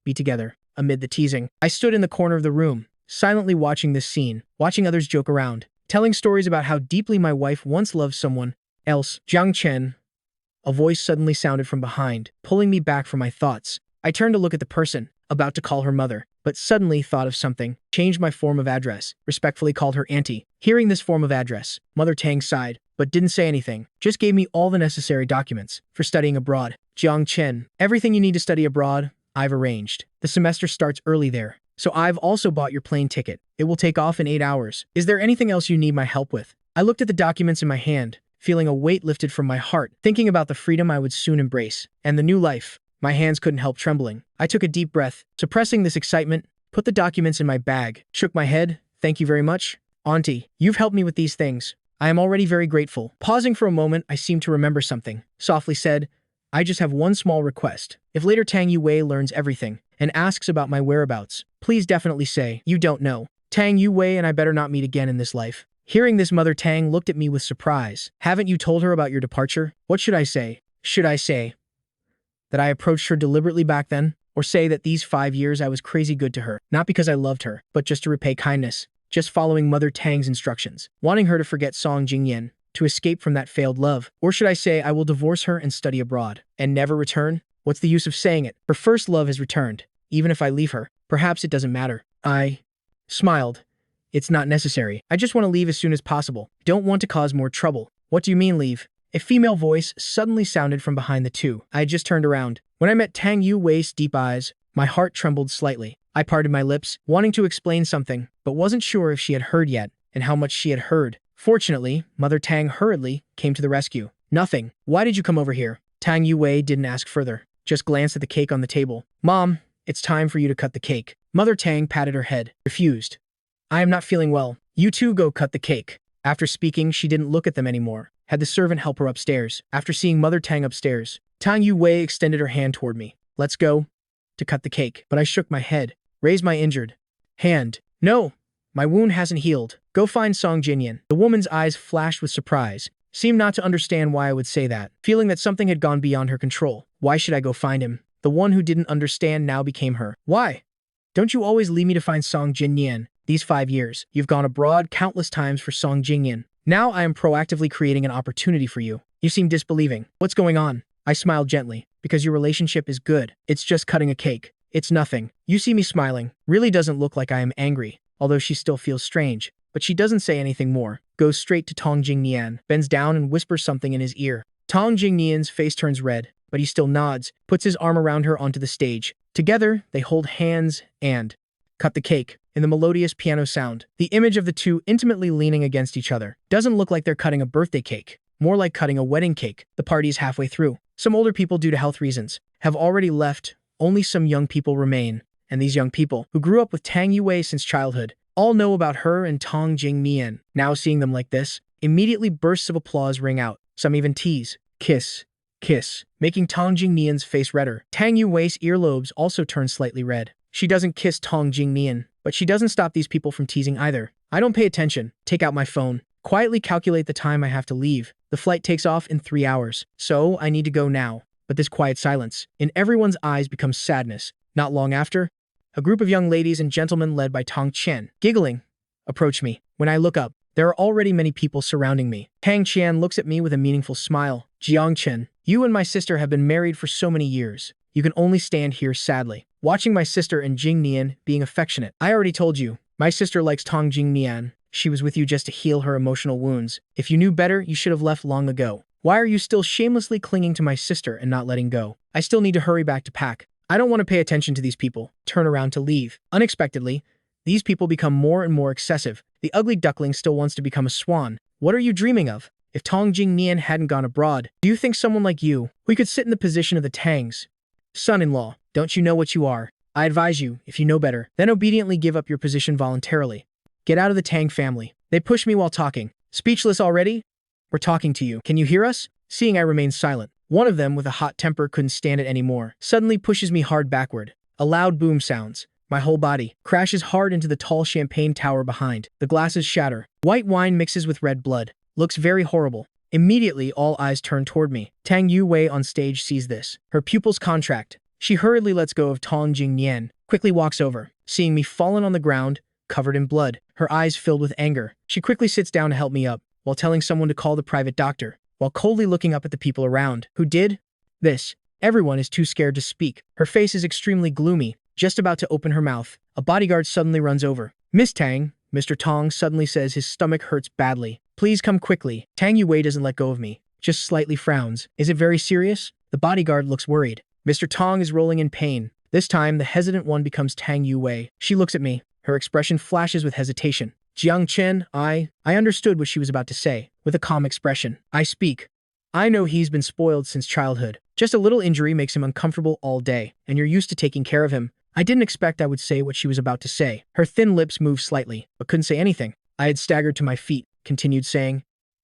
be together. Amid the teasing, I stood in the corner of the room, silently watching this scene, watching others joke around, telling stories about how deeply my wife once loved someone else. Jiang Chen. A voice suddenly sounded from behind, pulling me back from my thoughts. I turned to look at the person, about to call her mother, but suddenly thought of something, changed my form of address, respectfully called her auntie. Hearing this form of address, Mother Tang sighed, but didn't say anything, just gave me all the necessary documents for studying abroad. Jiang Chen, everything you need to study abroad, I've arranged. The semester starts early there, so I've also bought your plane ticket. It will take off in 8 hours. Is there anything else you need my help with? I looked at the documents in my hand, feeling a weight lifted from my heart, thinking about the freedom I would soon embrace, and the new life. My hands couldn't help trembling. I took a deep breath, suppressing this excitement, put the documents in my bag, shook my head. Thank you very much. Auntie, you've helped me with these things. I am already very grateful. Pausing for a moment, I seemed to remember something. Softly said, I just have one small request. If later Tang Yui learns everything and asks about my whereabouts, please definitely say, you don't know. Tang Yui and I better not meet again in this life. Hearing this, Mother Tang looked at me with surprise. Haven't you told her about your departure? What should I say? Should I say that I approached her deliberately back then? Or say that these 5 years I was crazy good to her, not because I loved her, but just to repay kindness, just following Mother Tang's instructions, wanting her to forget Song Jingyan, to escape from that failed love? Or should I say I will divorce her and study abroad, and never return? What's the use of saying it? Her first love has returned, even if I leave her. Perhaps it doesn't matter. I smiled. It's not necessary. I just want to leave as soon as possible. Don't want to cause more trouble. What do you mean leave? A female voice suddenly sounded from behind the two. I had just turned around. When I met Tang Yui's deep eyes, my heart trembled slightly. I parted my lips, wanting to explain something, but wasn't sure if she had heard yet, and how much she had heard. Fortunately, Mother Tang hurriedly came to the rescue. Nothing. Why did you come over here? Tang Yui didn't ask further, just glanced at the cake on the table. Mom, it's time for you to cut the cake. Mother Tang patted her head. Refused. I am not feeling well. You two go cut the cake. After speaking, she didn't look at them anymore. Had the servant help her upstairs. After seeing Mother Tang upstairs, Tang Yui extended her hand toward me. Let's go to cut the cake. But I shook my head, raised my injured hand. No, my wound hasn't healed. Go find Song Jingyan. The woman's eyes flashed with surprise, seemed not to understand why I would say that, feeling that something had gone beyond her control. Why should I go find him? The one who didn't understand now became her. Why? Don't you always leave me to find Song Jingyan? These 5 years, you've gone abroad countless times for Song Jingyan. Now I am proactively creating an opportunity for you. You seem disbelieving. What's going on? I smiled gently. Because your relationship is good. It's just cutting a cake. It's nothing. You see me smiling. Really doesn't look like I am angry, although she still feels strange. But she doesn't say anything more. Goes straight to Tong Jingyan, bends down and whispers something in his ear. Tong Jingyan's face turns red, but he still nods, puts his arm around her onto the stage. Together, they hold hands and cut the cake. In the melodious piano sound, the image of the two intimately leaning against each other doesn't look like they're cutting a birthday cake, more like cutting a wedding cake. The party is halfway through. Some older people, due to health reasons, have already left. Only some young people remain, and these young people, who grew up with Tang Yui since childhood, all know about her and Tong Jingyan. Now seeing them like this, immediately bursts of applause ring out. Some even tease, kiss, making Tong Jingyan's face redder. Tang Yui's earlobes also turn slightly red. She doesn't kiss Tong Jingyan, but she doesn't stop these people from teasing either. I don't pay attention. Take out my phone. Quietly calculate the time I have to leave. The flight takes off in 3 hours, so I need to go now. But this quiet silence in everyone's eyes becomes sadness. Not long after, a group of young ladies and gentlemen led by Tang Chen, giggling, approach me. When I look up, there are already many people surrounding me. Tang Qian looks at me with a meaningful smile. Jiang Chen, you and my sister have been married for so many years. You can only stand here sadly, watching my sister and Jing Nian being affectionate. I already told you, my sister likes Tang Jing Nian. She was with you just to heal her emotional wounds. If you knew better, you should have left long ago. Why are you still shamelessly clinging to my sister and not letting go? I still need to hurry back to pack. I don't want to pay attention to these people. Turn around to leave. Unexpectedly, these people become more and more excessive. The ugly duckling still wants to become a swan. What are you dreaming of? If Tang Jing Nian hadn't gone abroad, do you think someone like you, we could sit in the position of the Tangs? Son-in-law, don't you know what you are? I advise you, if you know better, then obediently give up your position voluntarily. Get out of the Tang family. They push me while talking. Speechless already? We're talking to you. Can you hear us? Seeing I remain silent, one of them with a hot temper couldn't stand it anymore. Suddenly pushes me hard backward. A loud boom sounds. My whole body crashes hard into the tall champagne tower behind. The glasses shatter. White wine mixes with red blood. Looks very horrible. Immediately, all eyes turn toward me. Tang Yui on stage sees this. Her pupils contract. She hurriedly lets go of Tang Jing Nian, quickly walks over. Seeing me fallen on the ground, covered in blood, her eyes filled with anger, she quickly sits down to help me up, while telling someone to call the private doctor, while coldly looking up at the people around. Who did this? Everyone is too scared to speak. Her face is extremely gloomy. Just about to open her mouth, a bodyguard suddenly runs over. Miss Tang, Mr. Tong suddenly says his stomach hurts badly. Please come quickly. Tang Yui doesn't let go of me, just slightly frowns. Is it very serious? The bodyguard looks worried. Mr. Tong is rolling in pain. This time, the hesitant one becomes Tang Yui. She looks at me. Her expression flashes with hesitation. Jiang Chen, I understood what she was about to say, with a calm expression. I speak. I know he's been spoiled since childhood. Just a little injury makes him uncomfortable all day, and you're used to taking care of him. I didn't expect I would say what she was about to say. Her thin lips moved slightly, but couldn't say anything. I had staggered to my feet, continued saying,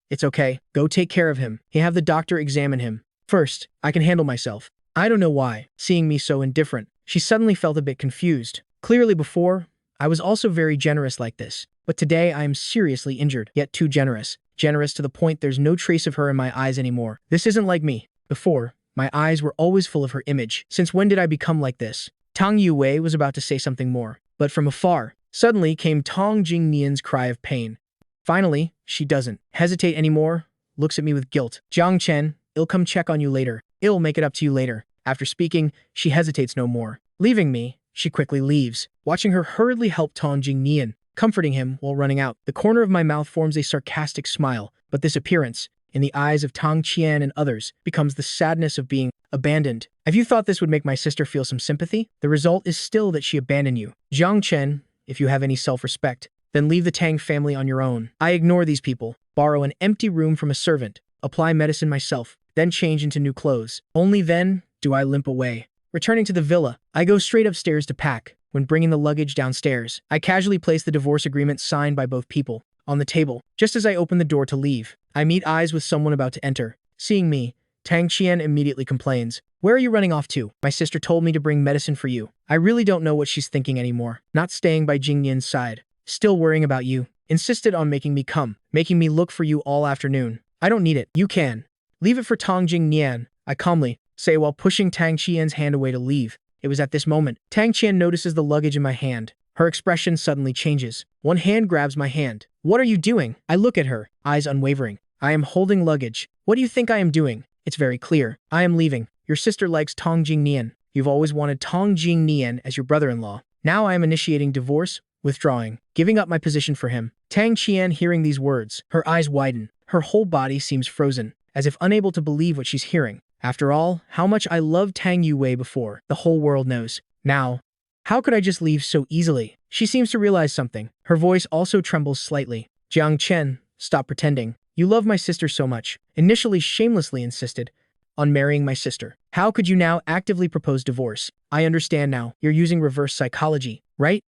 It's okay. Go take care of him. Have the doctor examine him. First, I can handle myself. I don't know why, seeing me so indifferent, she suddenly felt a bit confused. Clearly before, I was also very generous like this. But today I am seriously injured, yet too generous. Generous to the point there's no trace of her in my eyes anymore. This isn't like me. Before, my eyes were always full of her image. Since when did I become like this? Tang Yui was about to say something more, but from afar, suddenly came Tang Jing Nian's cry of pain. Finally, she doesn't hesitate anymore, looks at me with guilt. Jiang Chen, I'll come check on you later. I'll make it up to you later. After speaking, she hesitates no more. Leaving me, she quickly leaves, watching her hurriedly help Tang Jing Nian, comforting him while running out. The corner of my mouth forms a sarcastic smile, but this appearance, in the eyes of Tang Qian and others, becomes the sadness of being abandoned. Have you thought this would make my sister feel some sympathy? The result is still that she abandoned you. Jiang Chen, if you have any self-respect, then leave the Tang family on your own. I ignore these people, borrow an empty room from a servant, apply medicine myself, then change into new clothes. Only then do I limp away. Returning to the villa, I go straight upstairs to pack. When bringing the luggage downstairs, I casually place the divorce agreement signed by both people on the table. Just as I open the door to leave, I meet eyes with someone about to enter. Seeing me, Tang Qian immediately complains. Where are you running off to? My sister told me to bring medicine for you. I really don't know what she's thinking anymore. Not staying by Jing Nian's side. Still worrying about you. Insisted on making me come, making me look for you all afternoon. I don't need it. You can. Leave it for Tang Jing Nian, I calmly say while pushing Tang Qian's hand away to leave. It was at this moment, Tang Qian notices the luggage in my hand. Her expression suddenly changes. One hand grabs my hand. What are you doing? I look at her, eyes unwavering. I am holding luggage. What do you think I am doing? It's very clear. I am leaving. Your sister likes Tang Jing Nian. You've always wanted Tang Jing Nian as your brother-in-law. Now I am initiating divorce, withdrawing, giving up my position for him. Tang Qian hearing these words, her eyes widen. Her whole body seems frozen, as if unable to believe what she's hearing. After all, how much I loved Tang Yui before, the whole world knows. Now, how could I just leave so easily? She seems to realize something. Her voice also trembles slightly. Jiang Chen, stop pretending. You love my sister so much. Initially shamelessly insisted on marrying my sister. How could you now actively propose divorce? I understand now. You're using reverse psychology, right?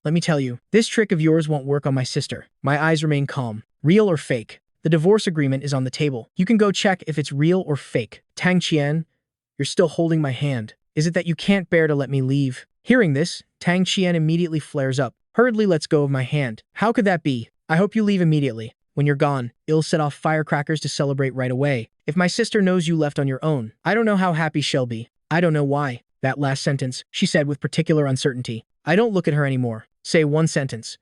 Let me tell you, this trick of yours won't work on my sister. My eyes remain calm. Real or fake? The divorce agreement is on the table. You can go check if it's real or fake. Tang Qian, you're still holding my hand. Is it that you can't bear to let me leave? Hearing this, Tang Qian immediately flares up, hurriedly lets go of my hand. How could that be? I hope you leave immediately. When you're gone, it'll set off firecrackers to celebrate right away. If my sister knows you left on your own, I don't know how happy she'll be. I don't know why. That last sentence, she said with particular uncertainty. I don't look at her anymore. Say one sentence.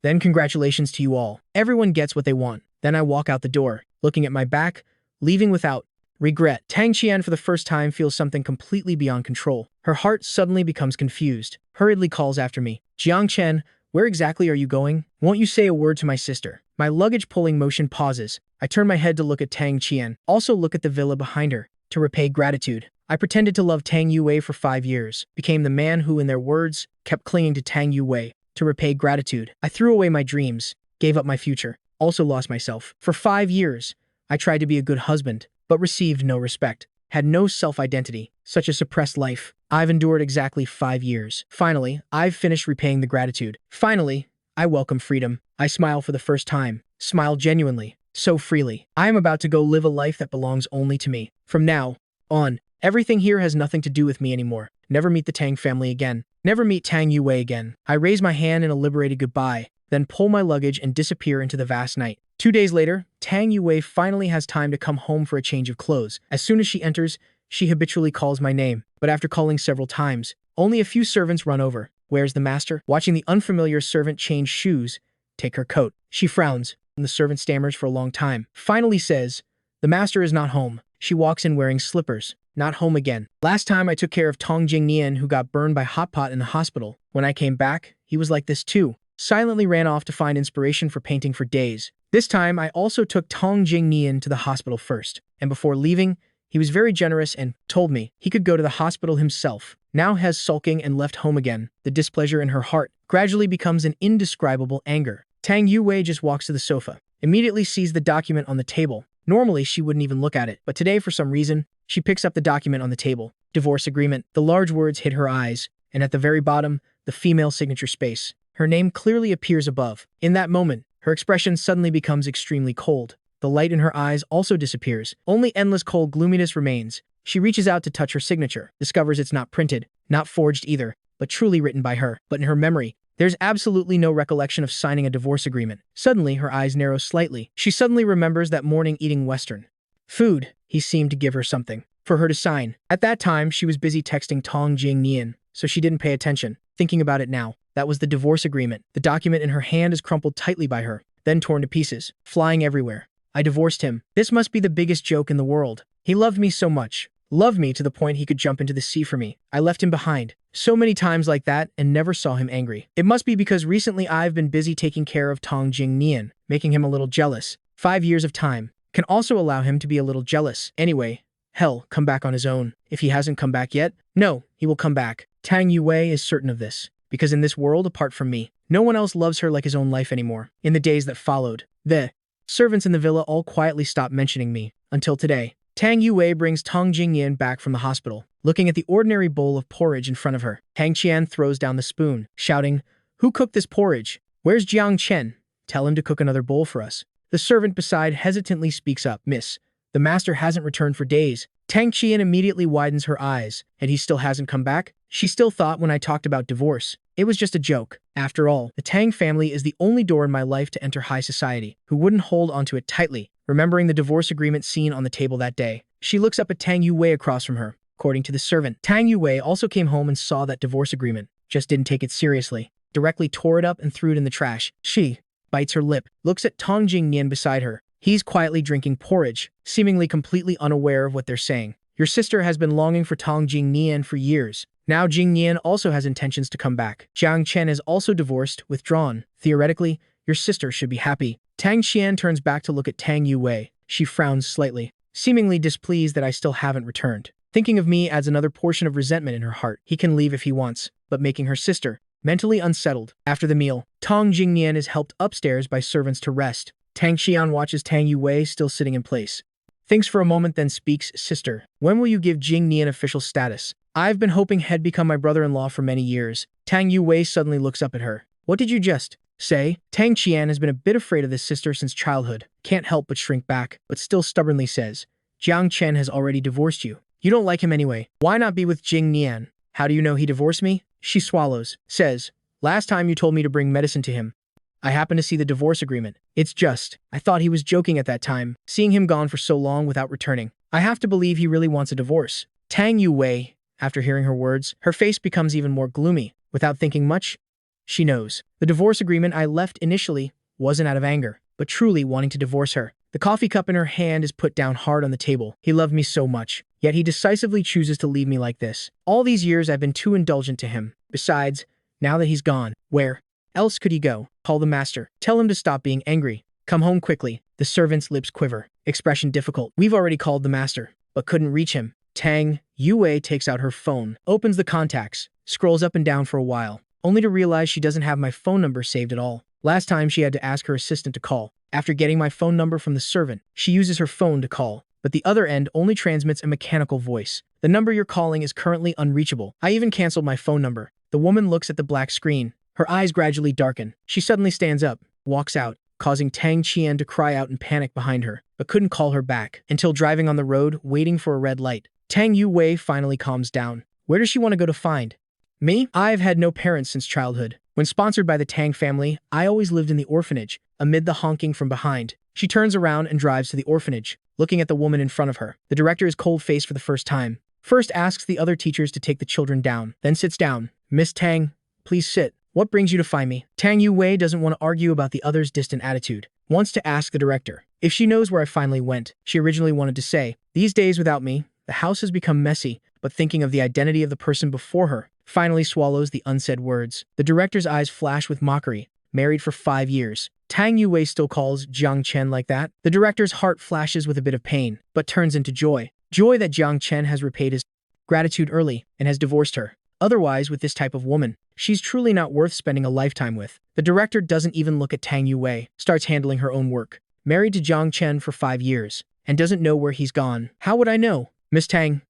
Then congratulations to you all. Everyone gets what they want. Then I walk out the door, looking at my back, leaving without regret. Tang Qian for the first time feels something completely beyond control. Her heart suddenly becomes confused, hurriedly calls after me. Jiang Chen, where exactly are you going? Won't you say a word to my sister? My luggage pulling motion pauses. I turn my head to look at Tang Qian, also look at the villa behind her, to repay gratitude. I pretended to love Tang Yui for 5 years, became the man who, in their words, kept clinging to Tang Yui, to repay gratitude. I threw away my dreams, gave up my future, also lost myself. For 5 years, I tried to be a good husband, but received no respect, had no self-identity, such a suppressed life. I've endured exactly 5 years. Finally, I've finished repaying the gratitude. Finally, I welcome freedom. I smile for the first time, smile genuinely, so freely. I am about to go live a life that belongs only to me. From now on, everything here has nothing to do with me anymore. Never meet the Tang family again. Never meet Tang Yui again. I raise my hand in a liberated goodbye, then pull my luggage and disappear into the vast night. 2 days later, Tang Yui finally has time to come home for a change of clothes. As soon as she enters, she habitually calls my name, but after calling several times, only a few servants run over. Where's the master? Watching the unfamiliar servant change shoes, take her coat. She frowns, and the servant stammers for a long time. Finally says, the master is not home. She walks in wearing slippers. Not home again. Last time I took care of Tong Jingnian, who got burned by hot pot in the hospital. When I came back, he was like this too. Silently ran off to find inspiration for painting for days. This time, I also took Tong Jingnian to the hospital first. And before leaving, he was very generous and told me he could go to the hospital himself. Now has sulking and left home again. The displeasure in her heart gradually becomes an indescribable anger. Tang Yui just walks to the sofa, immediately sees the document on the table. Normally, she wouldn't even look at it, but today, for some reason, she picks up the document on the table. Divorce agreement. The large words hit her eyes, and at the very bottom, the female signature space. Her name clearly appears above. In that moment, her expression suddenly becomes extremely cold. The light in her eyes also disappears. Only endless cold gloominess remains. She reaches out to touch her signature, discovers it's not printed, not forged either, but truly written by her. But in her memory, there's absolutely no recollection of signing a divorce agreement. Suddenly, her eyes narrow slightly. She suddenly remembers that morning eating Western food. He seemed to give her something for her to sign. At that time, she was busy texting Tong Jingnian, so she didn't pay attention. Thinking about it now, that was the divorce agreement. The document in her hand is crumpled tightly by her, then torn to pieces, flying everywhere. I divorced him. This must be the biggest joke in the world. He loved me so much. Loved me to the point he could jump into the sea for me. I left him behind so many times like that and never saw him angry. It must be because recently I've been busy taking care of Tong Jingnian, making him a little jealous. 5 years of time can also allow him to be a little jealous. Anyway, hell, come back on his own. If he hasn't come back yet, no, he will come back. Tang Yui is certain of this, because in this world apart from me, no one else loves her like his own life anymore. In the days that followed, the servants in the villa all quietly stopped mentioning me, until today. Tang Yui brings Tong Jingyan back from the hospital. Looking at the ordinary bowl of porridge in front of her, Tang Qian throws down the spoon, shouting, "Who cooked this porridge? Where's Jiang Chen? Tell him to cook another bowl for us." The servant beside hesitantly speaks up, "Miss, the master hasn't returned for days." Tang Qian immediately widens her eyes, and he still hasn't come back? She still thought when I talked about divorce, it was just a joke. After all, the Tang family is the only door in my life to enter high society, who wouldn't hold onto it tightly. Remembering the divorce agreement seen on the table that day, she looks up at Tang Yui across from her. According to the servant, Tang Yui also came home and saw that divorce agreement, just didn't take it seriously, directly tore it up and threw it in the trash. She bites her lip, looks at Tong Jingnian beside her. He's quietly drinking porridge, seemingly completely unaware of what they're saying. Your sister has been longing for Tong Jingnian for years. Now Jingnian also has intentions to come back. Jiang Chen is also divorced, withdrawn. Theoretically, your sister should be happy. Tang Qian turns back to look at Tang Yui. She frowns slightly, seemingly displeased that I still haven't returned. Thinking of me adds another portion of resentment in her heart. He can leave if he wants, but making her sister mentally unsettled. After the meal, Tong Jingnian is helped upstairs by servants to rest. Tang Qian watches Tang Yui still sitting in place. Thinks for a moment, then speaks, "Sister, when will you give Jingnian official status? I've been hoping he'd become my brother-in-law for many years." Tang Yui suddenly looks up at her. "What did you just say?" Tang Qian has been a bit afraid of this sister since childhood. Can't help but shrink back, but still stubbornly says, "Jiang Chen has already divorced you. You don't like him anyway. Why not be with Jingnian?" "How do you know he divorced me?" She swallows, says, "Last time you told me to bring medicine to him." I happened to see the divorce agreement. It's just, I thought he was joking at that time, seeing him gone for so long without returning. I have to believe he really wants a divorce. Tang Yui, after hearing her words, her face becomes even more gloomy. Without thinking much, she knows. The divorce agreement I left initially wasn't out of anger, but truly wanting to divorce her. The coffee cup in her hand is put down hard on the table. He loved me so much, yet he decisively chooses to leave me like this. All these years I've been too indulgent to him. Besides, now that he's gone, where else could he go? Call the master. Tell him to stop being angry. Come home quickly. The servant's lips quiver. Expression difficult. We've already called the master, but couldn't reach him. Tang Yui takes out her phone, opens the contacts, scrolls up and down for a while, only to realize she doesn't have my phone number saved at all. Last time she had to ask her assistant to call. After getting my phone number from the servant, she uses her phone to call, but the other end only transmits a mechanical voice. The number you're calling is currently unreachable. I even canceled my phone number. The woman looks at the black screen. Her eyes gradually darken. She suddenly stands up, walks out, causing Tang Qian to cry out in panic behind her, but couldn't call her back until driving on the road, waiting for a red light. Tang Yui finally calms down. Where does she want to go to find me? I've had no parents since childhood. When sponsored by the Tang family, I always lived in the orphanage, amid the honking from behind. She turns around and drives to the orphanage, looking at the woman in front of her. The director is cold-faced for the first time. First asks the other teachers to take the children down, then sits down. Miss Tang, please sit. What brings you to find me? Tang Yui doesn't want to argue about the other's distant attitude. Wants to ask the director if she knows where I finally went. She originally wanted to say, these days without me, the house has become messy, but thinking of the identity of the person before her, finally swallows the unsaid words. The director's eyes flash with mockery. Married for 5 years. Tang Yui still calls Jiang Chen like that? The director's heart flashes with a bit of pain, but turns into joy. Joy that Jiang Chen has repaid his gratitude early and has divorced her. Otherwise, with this type of woman, she's truly not worth spending a lifetime with. The director doesn't even look at Tang Yui, starts handling her own work. Married to Jiang Chen for 5 years, and doesn't know where he's gone. How would I know? Miss Tang,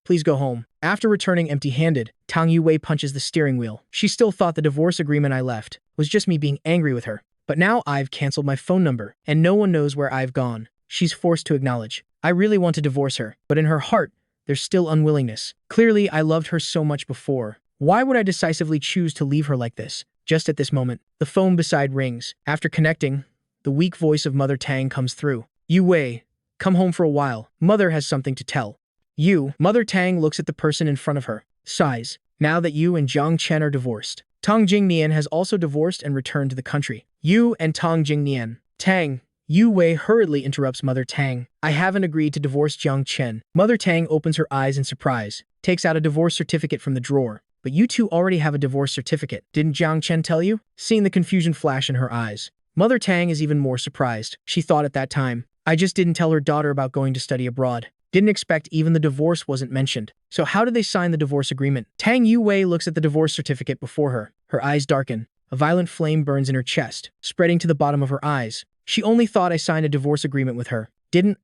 please go home. After returning empty-handed, Tang Yui punches the steering wheel. She still thought the divorce agreement I left was just me being angry with her. But now I've canceled my phone number, and no one knows where I've gone. She's forced to acknowledge. I really want to divorce her, but in her heart, there's still unwillingness. Clearly, I loved her so much before. Why would I decisively choose to leave her like this? Just at this moment, the phone beside rings. After connecting, the weak voice of Mother Tang comes through. Yui, come home for a while. Mother has something to tell you. Mother Tang looks at the person in front of her, sighs. Now that you and Jiang Chen are divorced, Tang Jingnian has also divorced and returned to the country. You and Tang Jingnian. Tang Yui hurriedly interrupts Mother Tang. I haven't agreed to divorce Jiang Chen. Mother Tang opens her eyes in surprise, takes out a divorce certificate from the drawer. But you two already have a divorce certificate. Didn't Jiang Chen tell you? Seeing the confusion flash in her eyes, Mother Tang is even more surprised. She thought at that time, I just didn't tell her daughter about going to study abroad. Didn't expect even the divorce wasn't mentioned. So how did they sign the divorce agreement? Tang Yui looks at the divorce certificate before her. Her eyes darken. A violent flame burns in her chest, spreading to the bottom of her eyes. She only thought I signed a divorce agreement with her. Didn't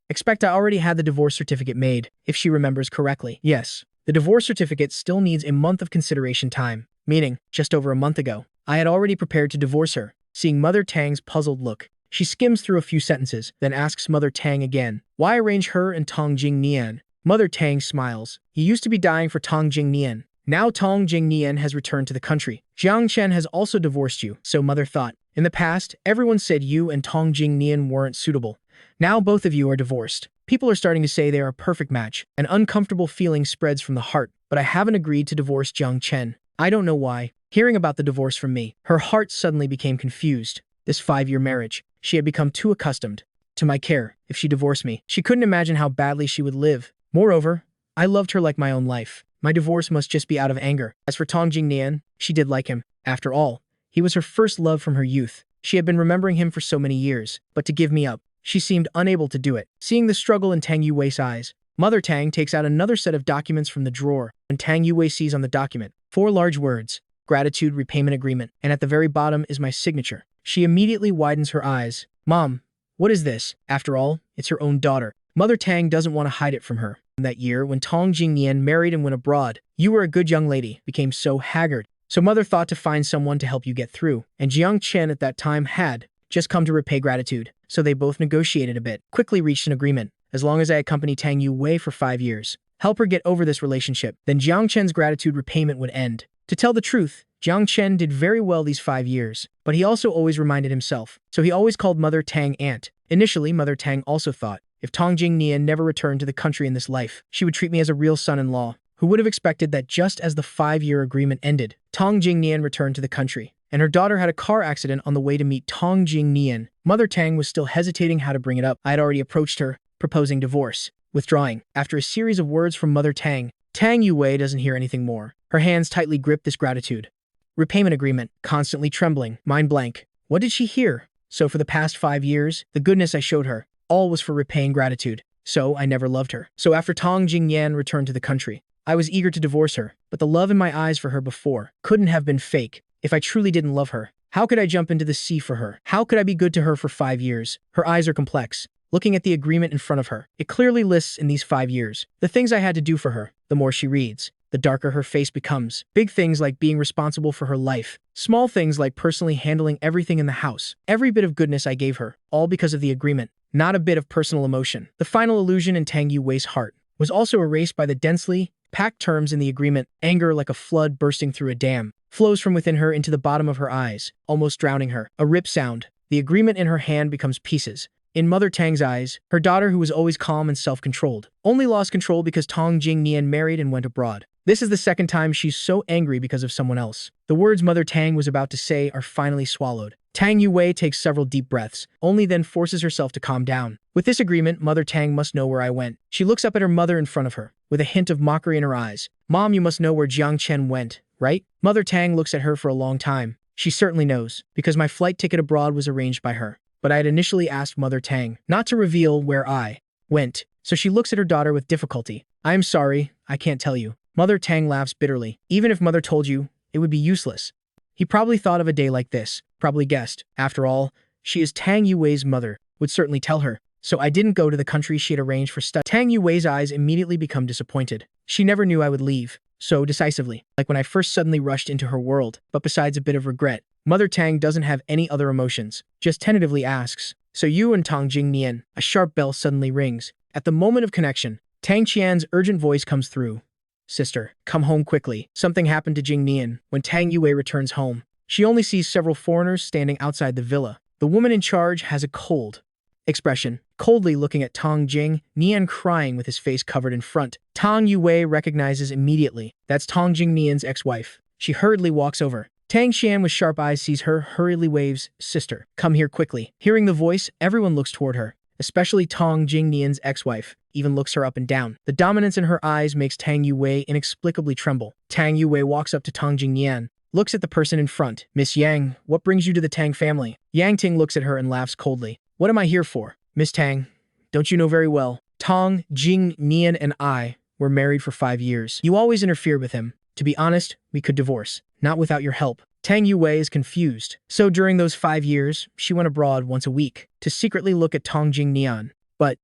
expect I already had the divorce certificate made, if she remembers correctly. Yes, the divorce certificate still needs a month of consideration time, meaning just over a month ago, I had already prepared to divorce her. Seeing Mother Tang's puzzled look, she skims through a few sentences, then asks Mother Tang again, why arrange her and Tang Jingnian? Mother Tang smiles. He used to be dying for Tang Jingnian. Now Tang Jingnian has returned to the country. Jiang Chen has also divorced you, so Mother thought. In the past, everyone said you and Tang Jingnian weren't suitable. Now both of you are divorced. People are starting to say they are a perfect match. An uncomfortable feeling spreads from the heart, but I haven't agreed to divorce Jiang Chen. I don't know why. Hearing about the divorce from me, her heart suddenly became confused. This 5-year marriage, she had become too accustomed to my care. If she divorced me, she couldn't imagine how badly she would live. Moreover, I loved her like my own life. My divorce must just be out of anger. As for Tang Jingnian, she did like him. After all, he was her first love from her youth. She had been remembering him for so many years, but to give me up, she seemed unable to do it. Seeing the struggle in Tang Yui's eyes, Mother Tang takes out another set of documents from the drawer, and Tang Yui sees on the document 4 large words, gratitude repayment agreement, and at the very bottom is my signature. She immediately widens her eyes. Mom, what is this? After all, it's her own daughter. Mother Tang doesn't want to hide it from her. That year, when Tang Jingnian married and went abroad, you were a good young lady, became so haggard. So Mother thought to find someone to help you get through, and Jiang Chen at that time had just come to repay gratitude. So they both negotiated a bit, quickly reached an agreement. As long as I accompany Tang Yui for 5 years, help her get over this relationship, then Jiang Chen's gratitude repayment would end. To tell the truth, Jiang Chen did very well these 5 years, but he also always reminded himself, so he always called Mother Tang aunt. Initially, Mother Tang also thought, if Tang Jingnian never returned to the country in this life, she would treat me as a real son-in-law. Who would have expected that just as the 5-year agreement ended, Tang Jingnian returned to the country, and her daughter had a car accident on the way to meet Tang Jingnian. Mother Tang was still hesitating how to bring it up. I had already approached her, proposing divorce, withdrawing. After a series of words from Mother Tang, Tang Yui doesn't hear anything more. Her hands tightly grip this gratitude. Repayment agreement, constantly trembling, mind blank. What did she hear? So for the past 5 years, the goodness I showed her, all was for repaying gratitude. So I never loved her. So after Tang Jingnian returned to the country, I was eager to divorce her, but the love in my eyes for her before couldn't have been fake. If I truly didn't love her, how could I jump into the sea for her? How could I be good to her for 5 years? Her eyes are complex. Looking at the agreement in front of her, it clearly lists in these 5 years the things I had to do for her. The more she reads, the darker her face becomes. Big things like being responsible for her life. Small things like personally handling everything in the house. Every bit of goodness I gave her, all because of the agreement. Not a bit of personal emotion. The final illusion in Tang Yui's heart was also erased by the densely packed terms in the agreement. Anger, like a flood bursting through a dam, flows from within her into the bottom of her eyes, almost drowning her. A rip sound. The agreement in her hand becomes pieces. In Mother Tang's eyes, her daughter, who was always calm and self-controlled, only lost control because Tang Jingnian married and went abroad. This is the second time she's so angry because of someone else. The words Mother Tang was about to say are finally swallowed. Tang Yui takes several deep breaths, only then forces herself to calm down. With this agreement, Mother Tang must know where I went. She looks up at her mother in front of her, with a hint of mockery in her eyes. Mom, you must know where Jiang Chen went, right? Mother Tang looks at her for a long time. She certainly knows, because my flight ticket abroad was arranged by her. But I had initially asked Mother Tang not to reveal where I went, so she looks at her daughter with difficulty. I am sorry, I can't tell you. Mother Tang laughs bitterly. Even if Mother told you, it would be useless. He probably thought of a day like this, probably guessed. After all, she is Tang Yui's mother, would certainly tell her. So I didn't go to the country she had arranged for study. Tang Yui's eyes immediately become disappointed. She never knew I would leave so decisively, like when I first suddenly rushed into her world. But besides a bit of regret, Mother Tang doesn't have any other emotions, just tentatively asks, so you and Tang Jingnian? A sharp bell suddenly rings. At the moment of connection, Tang Qian's urgent voice comes through. Sister, come home quickly. Something happened to Jingnian. When Tang Yui returns home, she only sees several foreigners standing outside the villa. The woman in charge has a cold expression, coldly looking at Tang Jingnian crying with his face covered in front. Tang Yui recognizes immediately. That's Tang Jingnian's ex-wife. She hurriedly walks over. Tang Xian with sharp eyes sees her, hurriedly waves, Sister, come here quickly. Hearing the voice, everyone looks toward her, especially Tang Jingnian's ex-wife, even looks her up and down. The dominance in her eyes makes Tang Yui inexplicably tremble. Tang Yui walks up to Tang Jingnian, looks at the person in front. Miss Yang, what brings you to the Tang family? Yang Ting looks at her and laughs coldly. What am I here for? Miss Tang, don't you know very well? Tang Jingnian and I were married for 5 years. You always interfered with him. To be honest, we could divorce. Not without your help. Tang Yui is confused. So during those 5 years, she went abroad once a week to secretly look at Tang Jingnian. But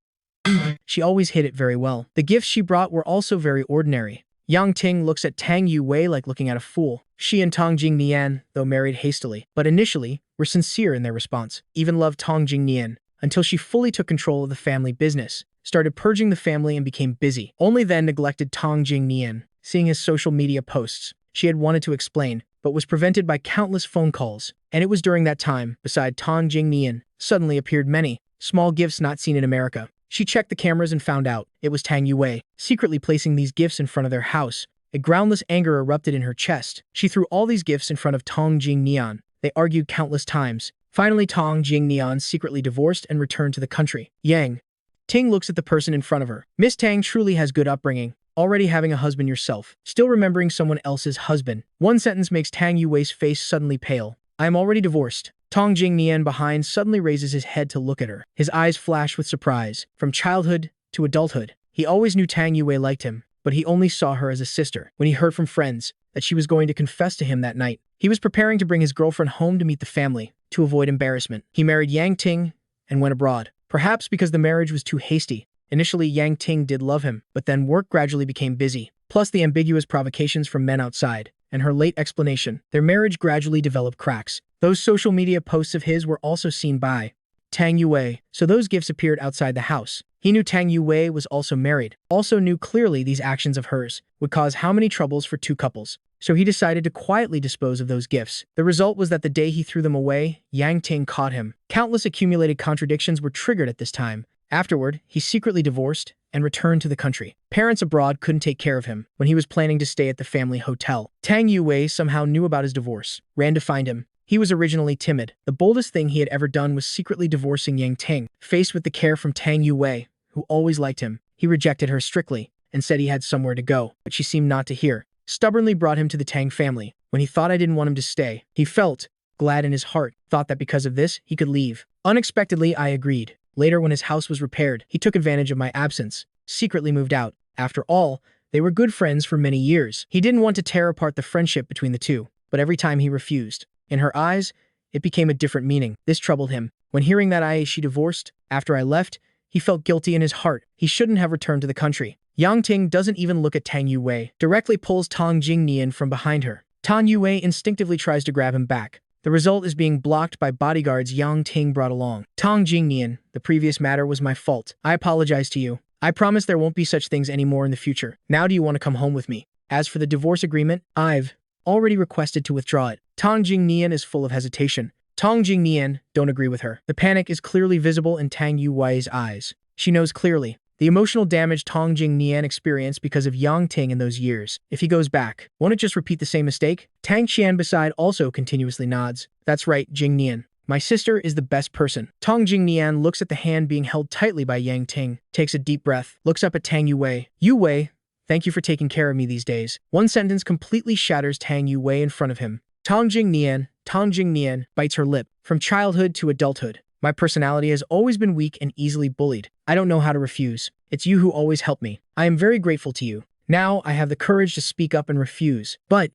she always hid it very well. The gifts she brought were also very ordinary. Yang Ting looks at Tang Yui like looking at a fool. She and Tang Jingnian, though married hastily, but initially were sincere in their response, even loved Tang Jingnian, until she fully took control of the family business, started purging the family and became busy. Only then neglected Tang Jingnian, seeing his social media posts. She had wanted to explain, but was prevented by countless phone calls. And it was during that time, beside Tang Jingnian, suddenly appeared many small gifts not seen in America. She checked the cameras and found out it was Tang Yui, secretly placing these gifts in front of their house. A groundless anger erupted in her chest. She threw all these gifts in front of Tang Jingnian. They argued countless times. Finally, Tang Jingnian secretly divorced and returned to the country. Yang Ting looks at the person in front of her. Miss Tang truly has good upbringing. Already having a husband yourself, still remembering someone else's husband. One sentence makes Tang Yui's face suddenly pale. I am already divorced. Tang Jingnian behind suddenly raises his head to look at her. His eyes flash with surprise. From childhood to adulthood, he always knew Tang Yui liked him, but he only saw her as a sister. When he heard from friends that she was going to confess to him that night, he was preparing to bring his girlfriend home to meet the family, to avoid embarrassment. He married Yang Ting and went abroad. Perhaps because the marriage was too hasty. Initially, Yang Ting did love him, but then work gradually became busy. Plus the ambiguous provocations from men outside, and her late explanation, their marriage gradually developed cracks. Those social media posts of his were also seen by Tang Yui, so those gifts appeared outside the house. He knew Tang Yui was also married, also knew clearly these actions of hers would cause how many troubles for two couples. so he decided to quietly dispose of those gifts. The result was that the day he threw them away, Yang Ting caught him. Countless accumulated contradictions were triggered at this time. Afterward, he secretly divorced and returned to the country. Parents abroad couldn't take care of him when he was planning to stay at the family hotel. Tang Yui somehow knew about his divorce, ran to find him. He was originally timid. The boldest thing he had ever done was secretly divorcing Yang Ting. Faced with the care from Tang Yui, who always liked him, he rejected her strictly and said he had somewhere to go, but she seemed not to hear. Stubbornly brought him to the Tang family. When he thought I didn't want him to stay, he felt glad in his heart, thought that because of this, he could leave. Unexpectedly, I agreed. Later, when his house was repaired, he took advantage of my absence, secretly moved out. After all, they were good friends for many years. He didn't want to tear apart the friendship between the two, but every time he refused. In her eyes, it became a different meaning. This troubled him. When hearing that she divorced, after I left, he felt guilty in his heart. He shouldn't have returned to the country. Yang Ting doesn't even look at Tang Yui, directly pulls Tang Jingnian from behind her. Tang Yui instinctively tries to grab him back. The result is being blocked by bodyguards Yang Ting brought along. Tang Jingnian, the previous matter was my fault. I apologize to you. I promise there won't be such things anymore in the future. Now do you want to come home with me? As for the divorce agreement, I've already requested to withdraw it. Tang Jingnian is full of hesitation. Tang Jingnian don't agree with her. The panic is clearly visible in Tang Yui's eyes. She knows clearly the emotional damage Tang Jingnian experienced because of Yang Ting in those years. If he goes back, won't it just repeat the same mistake? Tang Qian beside also continuously nods. That's right, Jingnian. My sister is the best person. Tang Jingnian looks at the hand being held tightly by Yang Ting, takes a deep breath, looks up at Tang Yui. Yui, thank you for taking care of me these days. One sentence completely shatters Tang Yui in front of him. Tang Jingnian bites her lip. From childhood to adulthood, my personality has always been weak and easily bullied. I don't know how to refuse. It's you who always help me. I am very grateful to you. Now I have the courage to speak up and refuse. But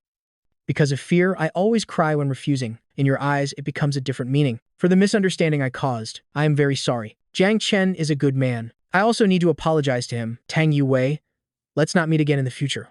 because of fear, I always cry when refusing. In your eyes, it becomes a different meaning. For the misunderstanding I caused, I am very sorry. Jiang Chen is a good man. I also need to apologize to him. Tang Yui, let's not meet again in the future.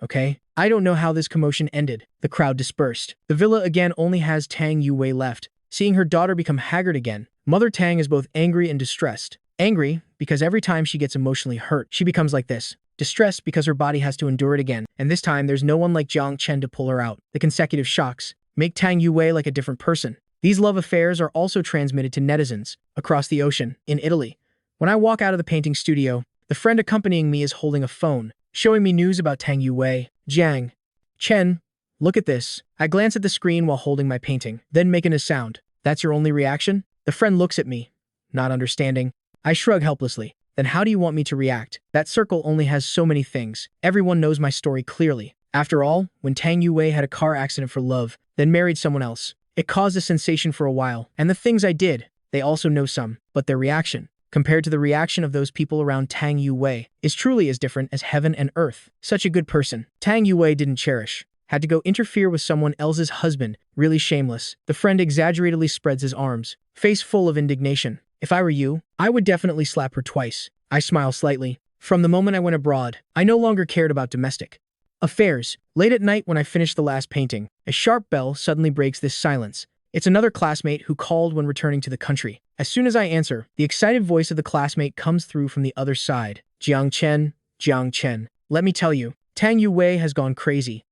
Okay? I don't know how this commotion ended. The crowd dispersed. The villa again only has Tang Yui left. Seeing her daughter become haggard again, Mother Tang is both angry and distressed. Angry, because every time she gets emotionally hurt, she becomes like this. Distressed because her body has to endure it again, and this time there's no one like Jiang Chen to pull her out. The consecutive shocks make Tang Yui like a different person. These love affairs are also transmitted to netizens across the ocean, in Italy. When I walk out of the painting studio, the friend accompanying me is holding a phone, showing me news about Tang Yui. Jiang Chen, look at this. I glance at the screen while holding my painting, then making a sound. That's your only reaction? The friend looks at me, not understanding. I shrug helplessly. Then how do you want me to react? That circle only has so many things. Everyone knows my story clearly. After all, when Tang Yui had a car accident for love, then married someone else, it caused a sensation for a while. And the things I did, they also know some. But their reaction, compared to the reaction of those people around Tang Yui, is truly as different as heaven and earth. Such a good person. Tang Yui didn't cherish. Had to go interfere with someone else's husband. Really shameless. The friend exaggeratedly spreads his arms, face full of indignation. If I were you, I would definitely slap her twice. I smile slightly. From the moment I went abroad, I no longer cared about domestic affairs. Late at night when I finished the last painting, a sharp bell suddenly breaks this silence. It's another classmate who called when returning to the country. As soon as I answer, the excited voice of the classmate comes through from the other side. Jiang Chen, let me tell you, Tang Yui has gone crazy.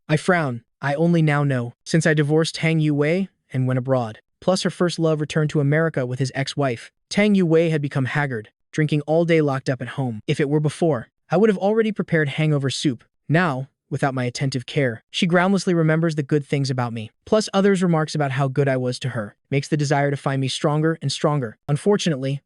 I frown. I only now know, since I divorced Tang Yui and went abroad. Plus her first love returned to America with his ex-wife. Tang Yui had become haggard, drinking all day locked up at home. If it were before, I would have already prepared hangover soup. Now, without my attentive care, she groundlessly remembers the good things about me. Plus others' remarks about how good I was to her, makes the desire to find me stronger and stronger. Unfortunately,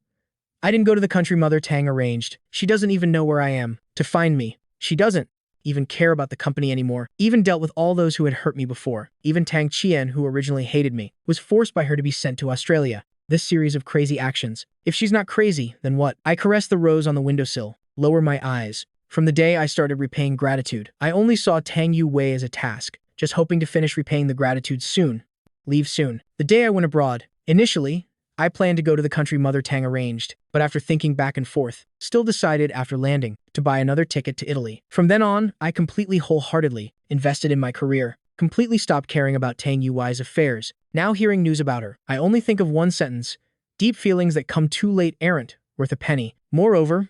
I didn't go to the country Mother Tang arranged. She doesn't even know where I am. To find me, she doesn't even care about the company anymore. Even dealt with all those who had hurt me before. Even Tang Qian, who originally hated me, was forced by her to be sent to Australia. This series of crazy actions. If she's not crazy, then what? I caress the rose on the windowsill, lower my eyes. From the day I started repaying gratitude, I only saw Tang Yui as a task, just hoping to finish repaying the gratitude soon. Leave soon. The day I went abroad, initially, I planned to go to the country Mother Tang arranged, but after thinking back and forth, still decided after landing to buy another ticket to Italy. From then on, I completely wholeheartedly invested in my career, completely stopped caring about Tang Yui's affairs. Now hearing news about her, I only think of one sentence: deep feelings that come too late aren't worth a penny. Moreover,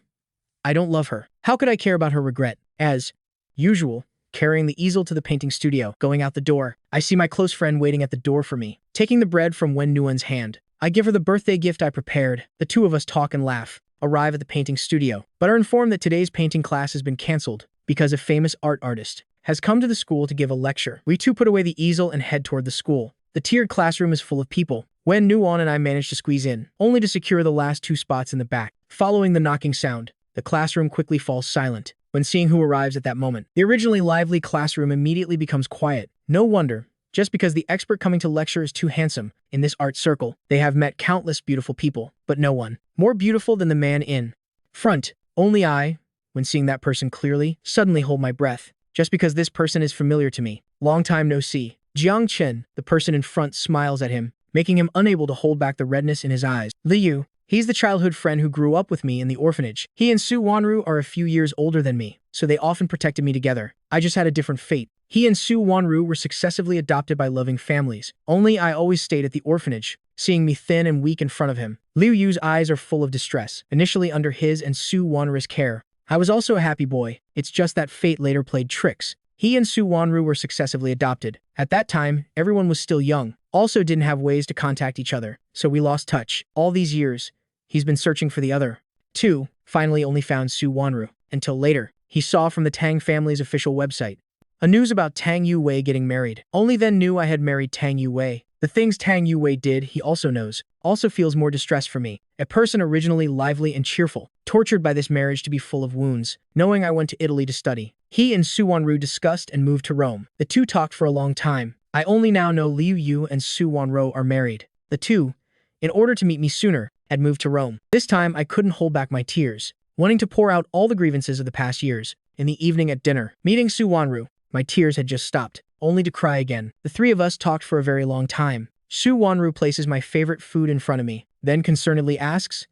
I don't love her. How could I care about her regret? As usual, carrying the easel to the painting studio. Going out the door, I see my close friend waiting at the door for me. Taking the bread from Wen Nuan's hand, I give her the birthday gift I prepared. The two of us talk and laugh, arrive at the painting studio, but are informed that today's painting class has been cancelled because a famous art artist has come to the school to give a lecture. We too put away the easel and head toward the school. The tiered classroom is full of people. Wen Nuan and I manage to squeeze in, only to secure the last 2 spots in the back. Following the knocking sound, the classroom quickly falls silent. When seeing who arrives at that moment, the originally lively classroom immediately becomes quiet. No wonder, just because the expert coming to lecture is too handsome. In this art circle, they have met countless beautiful people, but no one more beautiful than the man in front. Only I, when seeing that person clearly, suddenly hold my breath, just because this person is familiar to me. Long time no see. Jiang Chen, the person in front, smiles at him, making him unable to hold back the redness in his eyes. Liu, he's the childhood friend who grew up with me in the orphanage. He and Su Wanru are a few years older than me, so they often protected me together. I just had a different fate. He and Su Wanru were successively adopted by loving families. Only I always stayed at the orphanage, seeing me thin and weak in front of him. Liu Yu's eyes are full of distress, initially under his and Su Wanru's care. I was also a happy boy. It's just that fate later played tricks. He and Su Wanru were successively adopted. At that time, everyone was still young, also didn't have ways to contact each other, so we lost touch. All these years, he's been searching for the other two, finally only found Su Wanru. Until later, he saw from the Tang family's official website a news about Tang Yui getting married. Only then knew I had married Tang Yui. The things Tang Yui did, he also knows. Also feels more distress for me, a person originally lively and cheerful, tortured by this marriage to be full of wounds, knowing I went to Italy to study. He and Su Wanru discussed and moved to Rome. The two talked for a long time. I only now know Liu Yu and Su Wanru are married. The two, in order to meet me sooner, had moved to Rome. This time I couldn't hold back my tears, wanting to pour out all the grievances of the past years. In the evening at dinner, meeting Su Wanru, my tears had just stopped, only to cry again. The three of us talked for a very long time. Su Wanru places my favorite food in front of me, then concernedly asks,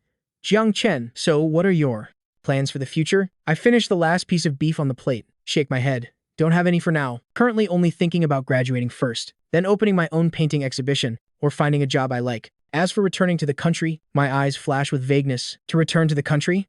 Jiang Chen, so what are your plans for the future? I finish the last piece of beef on the plate, shake my head. Don't have any for now. Currently only thinking about graduating first, then opening my own painting exhibition, or finding a job I like. As for returning to the country, my eyes flash with vagueness. To return to the country?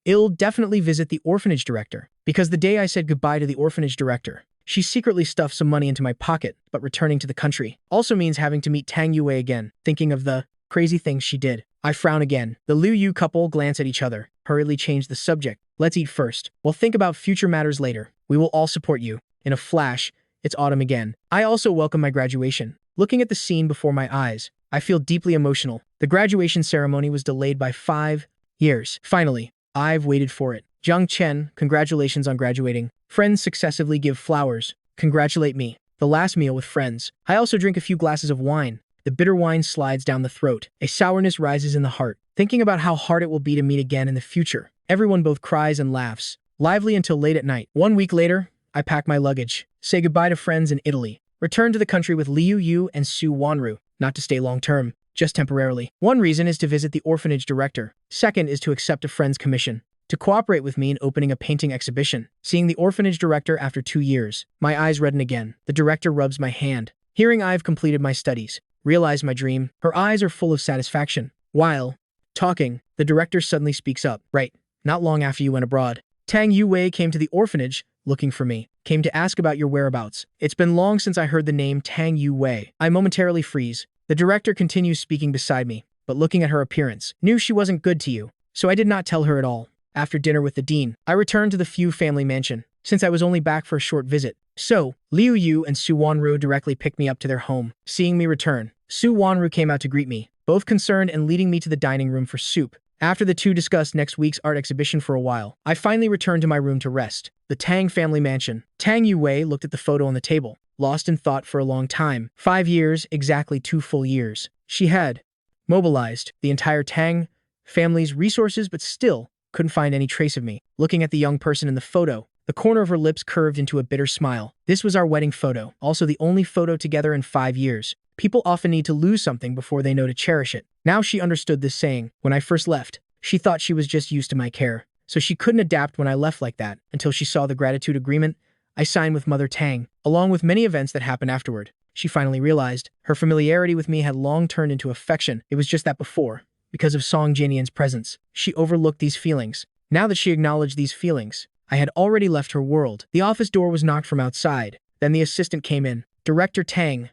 I'll definitely visit the orphanage director, because the day I said goodbye to the orphanage director, she secretly stuffed some money into my pocket, but returning to the country also means having to meet Tang Yui again, thinking of the crazy things she did. I frown again. The Liu Yu couple glance at each other, hurriedly change the subject. Let's eat first. We'll think about future matters later. We will all support you. In a flash, it's autumn again. I also welcome my graduation. Looking at the scene before my eyes, I feel deeply emotional. The graduation ceremony was delayed by 5 years. Finally, I've waited for it. Jiang Chen, congratulations on graduating. Friends successively give flowers. Congratulate me. The last meal with friends. I also drink a few glasses of wine. The bitter wine slides down the throat. A sourness rises in the heart. Thinking about how hard it will be to meet again in the future. Everyone both cries and laughs, lively until late at night. 1 week later, I pack my luggage, say goodbye to friends in Italy, return to the country with Liu Yu and Su Wanru, not to stay long-term, just temporarily. One reason is to visit the orphanage director. Second is to accept a friend's commission, to cooperate with me in opening a painting exhibition. Seeing the orphanage director after 2 years, my eyes redden again. The director rubs my hand. Hearing I've completed my studies, realize my dream, her eyes are full of satisfaction. While talking, the director suddenly speaks up. Right, not long after you went abroad, Tang Yui came to the orphanage looking for me, came to ask about your whereabouts. It's been long since I heard the name Tang Yui. I momentarily freeze. The director continues speaking beside me, but looking at her appearance, knew she wasn't good to you, so I did not tell her at all. After dinner with the dean, I returned to the Fu family mansion, since I was only back for a short visit. So, Liu Yu and Su Wanru directly picked me up to their home. Seeing me return, Su Wanru came out to greet me, both concerned and leading me to the dining room for soup. After the two discussed next week's art exhibition for a while, I finally returned to my room to rest. The Tang family mansion. Tang Yui looked at the photo on the table, lost in thought for a long time. 5 years, exactly 2 full years. She had mobilized the entire Tang family's resources, but still couldn't find any trace of me. Looking at the young person in the photo, the corner of her lips curved into a bitter smile. This was our wedding photo, also the only photo together in 5 years. People often need to lose something before they know to cherish it. Now she understood this saying. When I first left, she thought she was just used to my care, so she couldn't adapt when I left like that, until she saw the gratitude agreement I signed with Mother Tang, along with many events that happened afterward. She finally realized her familiarity with me had long turned into affection. It was just that before, because of Song Jinian's presence, she overlooked these feelings. Now that she acknowledged these feelings, I had already left her world. The office door was knocked from outside. Then the assistant came in. Director Tang.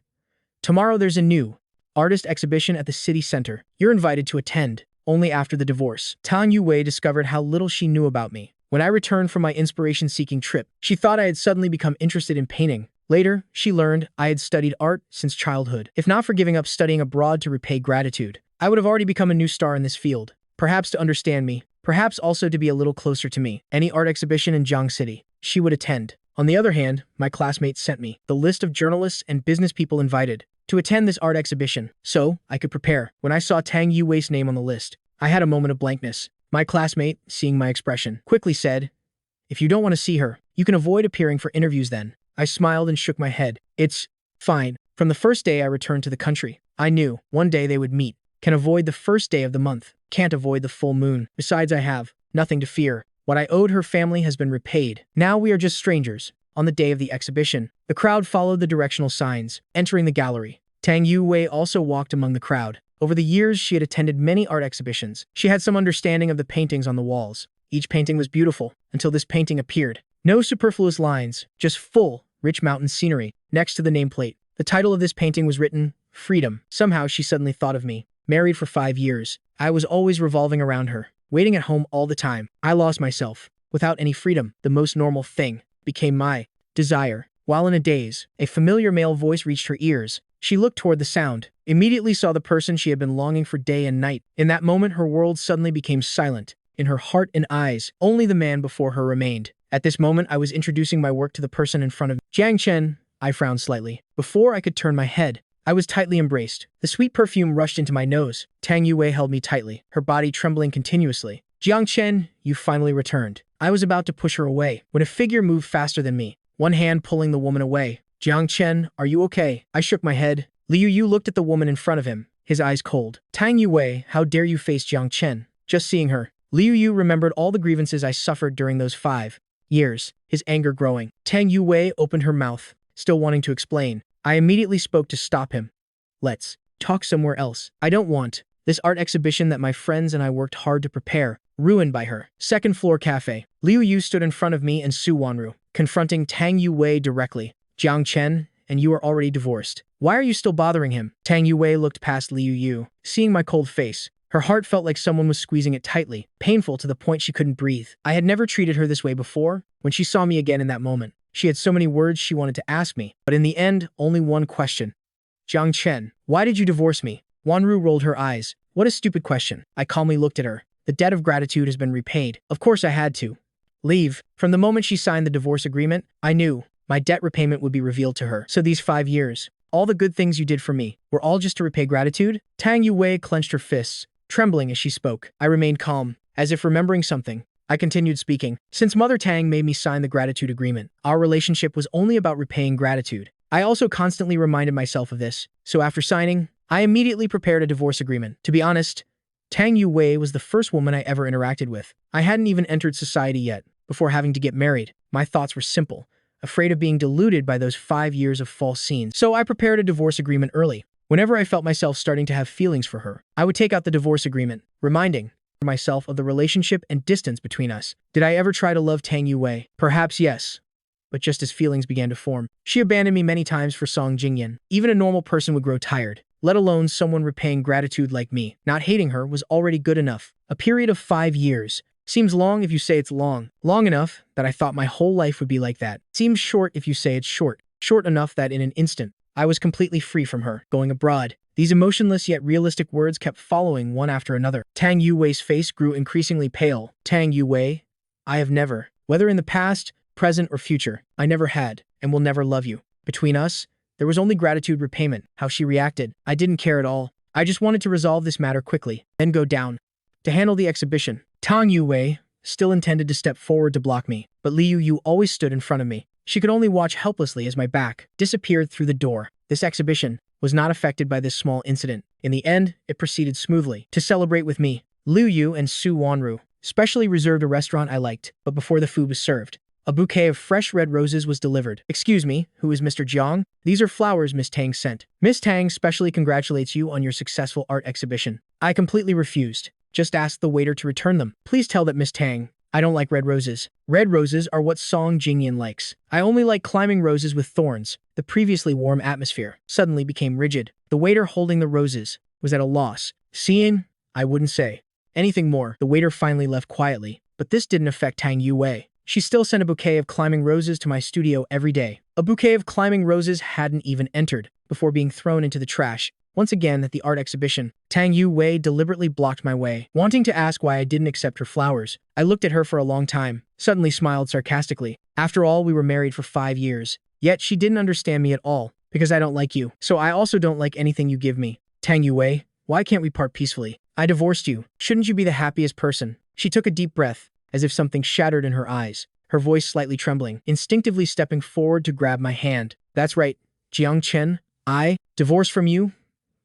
Tomorrow there's a new artist exhibition at the city center. You're invited to attend. Only after the divorce. Tang Yui discovered how little she knew about me. When I returned from my inspiration-seeking trip, she thought I had suddenly become interested in painting. Later, she learned I had studied art since childhood. If not for giving up studying abroad to repay gratitude, I would have already become a new star in this field. Perhaps to understand me, perhaps also to be a little closer to me. Any art exhibition in Jiang City, she would attend. On the other hand, my classmates sent me the list of journalists and business people invited to attend this art exhibition, so I could prepare. When I saw Tang Yui's name on the list, I had a moment of blankness. My classmate, seeing my expression, quickly said, "If you don't want to see her, you can avoid appearing for interviews then." I smiled and shook my head. It's fine. From the first day I returned to the country, I knew one day they would meet. Can avoid the first day of the month. Can't avoid the full moon. Besides, I have nothing to fear. What I owed her family has been repaid. Now we are just strangers. On the day of the exhibition, the crowd followed the directional signs, entering the gallery. Tang Yui also walked among the crowd. Over the years, she had attended many art exhibitions. She had some understanding of the paintings on the walls. Each painting was beautiful, until this painting appeared. No superfluous lines, just full, rich mountain scenery. Next to the nameplate, the title of this painting was written, Freedom. Somehow she suddenly thought of me. Married for 5 years, I was always revolving around her, waiting at home all the time. I lost myself. Without any freedom, the most normal thing became my desire. While in a daze, a familiar male voice reached her ears. She looked toward the sound, immediately saw the person she had been longing for day and night. In that moment, her world suddenly became silent. In her heart and eyes, only the man before her remained. At this moment, I was introducing my work to the person in front of me. Jiang Chen, I frowned slightly. Before I could turn my head, I was tightly embraced. The sweet perfume rushed into my nose. Tang Yui held me tightly, her body trembling continuously. Jiang Chen, you finally returned. I was about to push her away, when a figure moved faster than me, one hand pulling the woman away. Jiang Chen, are you okay? I shook my head. Liu Yu looked at the woman in front of him, his eyes cold. Tang Yui, how dare you face Jiang Chen? Just seeing her, Liu Yu remembered all the grievances I suffered during those 5 years, his anger growing. Tang Yui opened her mouth, still wanting to explain. I immediately spoke to stop him. Let's talk somewhere else. I don't want this art exhibition that my friends and I worked hard to prepare, ruined by her. Second floor cafe. Liu Yu stood in front of me and Su Wanru, confronting Tang Yui directly. Jiang Chen, and you are already divorced. Why are you still bothering him? Tang Yui looked past Liu Yu, seeing my cold face. Her heart felt like someone was squeezing it tightly, painful to the point she couldn't breathe. I had never treated her this way before. When she saw me again in that moment, she had so many words she wanted to ask me, but in the end, only one question. Jiang Chen, why did you divorce me? Wanru rolled her eyes. What a stupid question. I calmly looked at her. The debt of gratitude has been repaid. Of course I had to leave. From the moment she signed the divorce agreement, I knew my debt repayment would be revealed to her. So these 5 years, all the good things you did for me, were all just to repay gratitude? Tang Yui clenched her fists, trembling as she spoke. I remained calm, as if remembering something. I continued speaking. Since Mother Tang made me sign the gratitude agreement, our relationship was only about repaying gratitude. I also constantly reminded myself of this, so after signing, I immediately prepared a divorce agreement. To be honest, Tang Yui was the first woman I ever interacted with. I hadn't even entered society yet, before having to get married. My thoughts were simple, afraid of being deluded by those 5 years of false scenes. So I prepared a divorce agreement early. Whenever I felt myself starting to have feelings for her, I would take out the divorce agreement, reminding myself of the relationship and distance between us. Did I ever try to love Tang Yui? Perhaps yes. But just as feelings began to form, she abandoned me many times for Song Jingyan. Even a normal person would grow tired, let alone someone repaying gratitude like me. Not hating her was already good enough. A period of 5 years seems long if you say it's long. Long enough that I thought my whole life would be like that. Seems short if you say it's short. Short enough that in an instant, I was completely free from her, going abroad. These emotionless yet realistic words kept following one after another. Tang Yui's face grew increasingly pale. Tang Yui, I have never, whether in the past, present, or future, I never had, and will never love you. Between us, there was only gratitude repayment. How she reacted, I didn't care at all. I just wanted to resolve this matter quickly, then go down to handle the exhibition. Tang Yui still intended to step forward to block me, but Liu Yu always stood in front of me. She could only watch helplessly as my back disappeared through the door. This exhibition was not affected by this small incident. In the end, it proceeded smoothly. To celebrate with me, Liu Yu and Su Wanru specially reserved a restaurant I liked, but before the food was served, a bouquet of fresh red roses was delivered. Excuse me, who is Mr. Jiang? These are flowers Miss Tang sent. Miss Tang specially congratulates you on your successful art exhibition. I completely refused. Just asked the waiter to return them. Please tell that Miss Tang, I don't like red roses. Red roses are what Song Jingyan likes. I only like climbing roses with thorns. The previously warm atmosphere suddenly became rigid. The waiter holding the roses was at a loss. Seeing, I wouldn't say anything more. The waiter finally left quietly, but this didn't affect Tang Yui. She still sent a bouquet of climbing roses to my studio every day. A bouquet of climbing roses hadn't even entered before being thrown into the trash. Once again at the art exhibition, Tang Yui deliberately blocked my way, wanting to ask why I didn't accept her flowers. I looked at her for a long time, suddenly smiled sarcastically. After all, we were married for 5 years. Yet she didn't understand me at all, because I don't like you. So I also don't like anything you give me. Tang Yui, why can't we part peacefully? I divorced you. Shouldn't you be the happiest person? She took a deep breath, as if something shattered in her eyes, her voice slightly trembling, instinctively stepping forward to grab my hand. That's right, Jiang Chen. I divorced from you?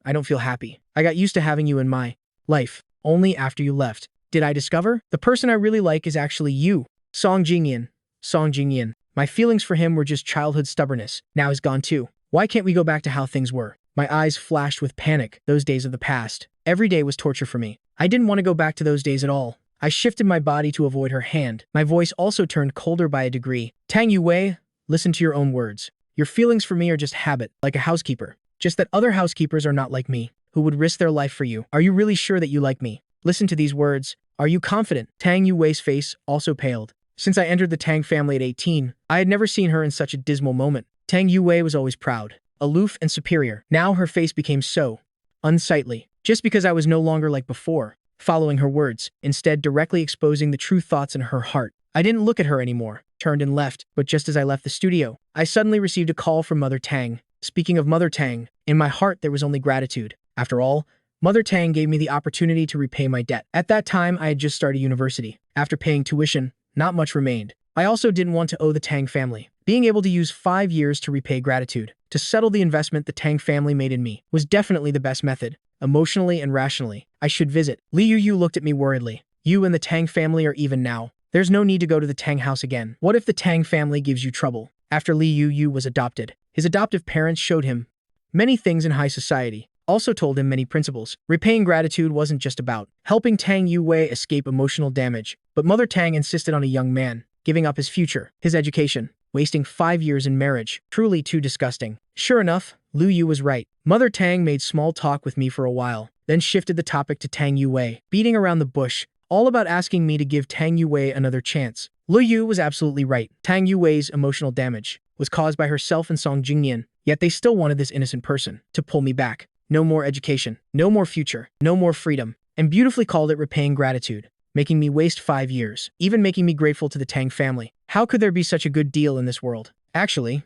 I don't feel happy. I got used to having you in my life. Only after you left did I discover the person I really like is actually you. Song Jingyan. Song Jingyan. My feelings for him were just childhood stubbornness. Now he's gone too. Why can't we go back to how things were? My eyes flashed with panic. Those days of the past. Every day was torture for me. I didn't want to go back to those days at all. I shifted my body to avoid her hand. My voice also turned colder by a degree. Tang Yui, listen to your own words. Your feelings for me are just habit, like a housekeeper. Just that other housekeepers are not like me, who would risk their life for you. Are you really sure that you like me? Listen to these words. Are you confident? Tang Yui's face also paled. Since I entered the Tang family at 18, I had never seen her in such a dismal moment. Tang Yui was always proud, aloof, and superior. Now her face became so unsightly, just because I was no longer like before, following her words, instead directly exposing the true thoughts in her heart. I didn't look at her anymore, turned and left, but just as I left the studio, I suddenly received a call from Mother Tang. Speaking of Mother Tang, in my heart there was only gratitude. After all, Mother Tang gave me the opportunity to repay my debt. At that time, I had just started university. After paying tuition, not much remained. I also didn't want to owe the Tang family. Being able to use 5 years to repay gratitude, to settle the investment the Tang family made in me, was definitely the best method. Emotionally and rationally, I should visit. Li Yu looked at me worriedly. You and the Tang family are even now. There's no need to go to the Tang house again. What if the Tang family gives you trouble? After Li Yu was adopted, his adoptive parents showed him many things in high society, also told him many principles. Repaying gratitude wasn't just about helping Tang Yui escape emotional damage, but Mother Tang insisted on a young man giving up his future, his education, wasting 5 years in marriage. Truly too disgusting. Sure enough, Lu Yu was right. Mother Tang made small talk with me for a while, then shifted the topic to Tang Yui, beating around the bush, all about asking me to give Tang Yui another chance. Lu Yu was absolutely right. Tang Yui's emotional damage was caused by herself and Song Jingyan, yet they still wanted this innocent person to pull me back. No more education, no more future, no more freedom, and beautifully called it repaying gratitude, making me waste 5 years, even making me grateful to the Tang family. How could there be such a good deal in this world? Actually,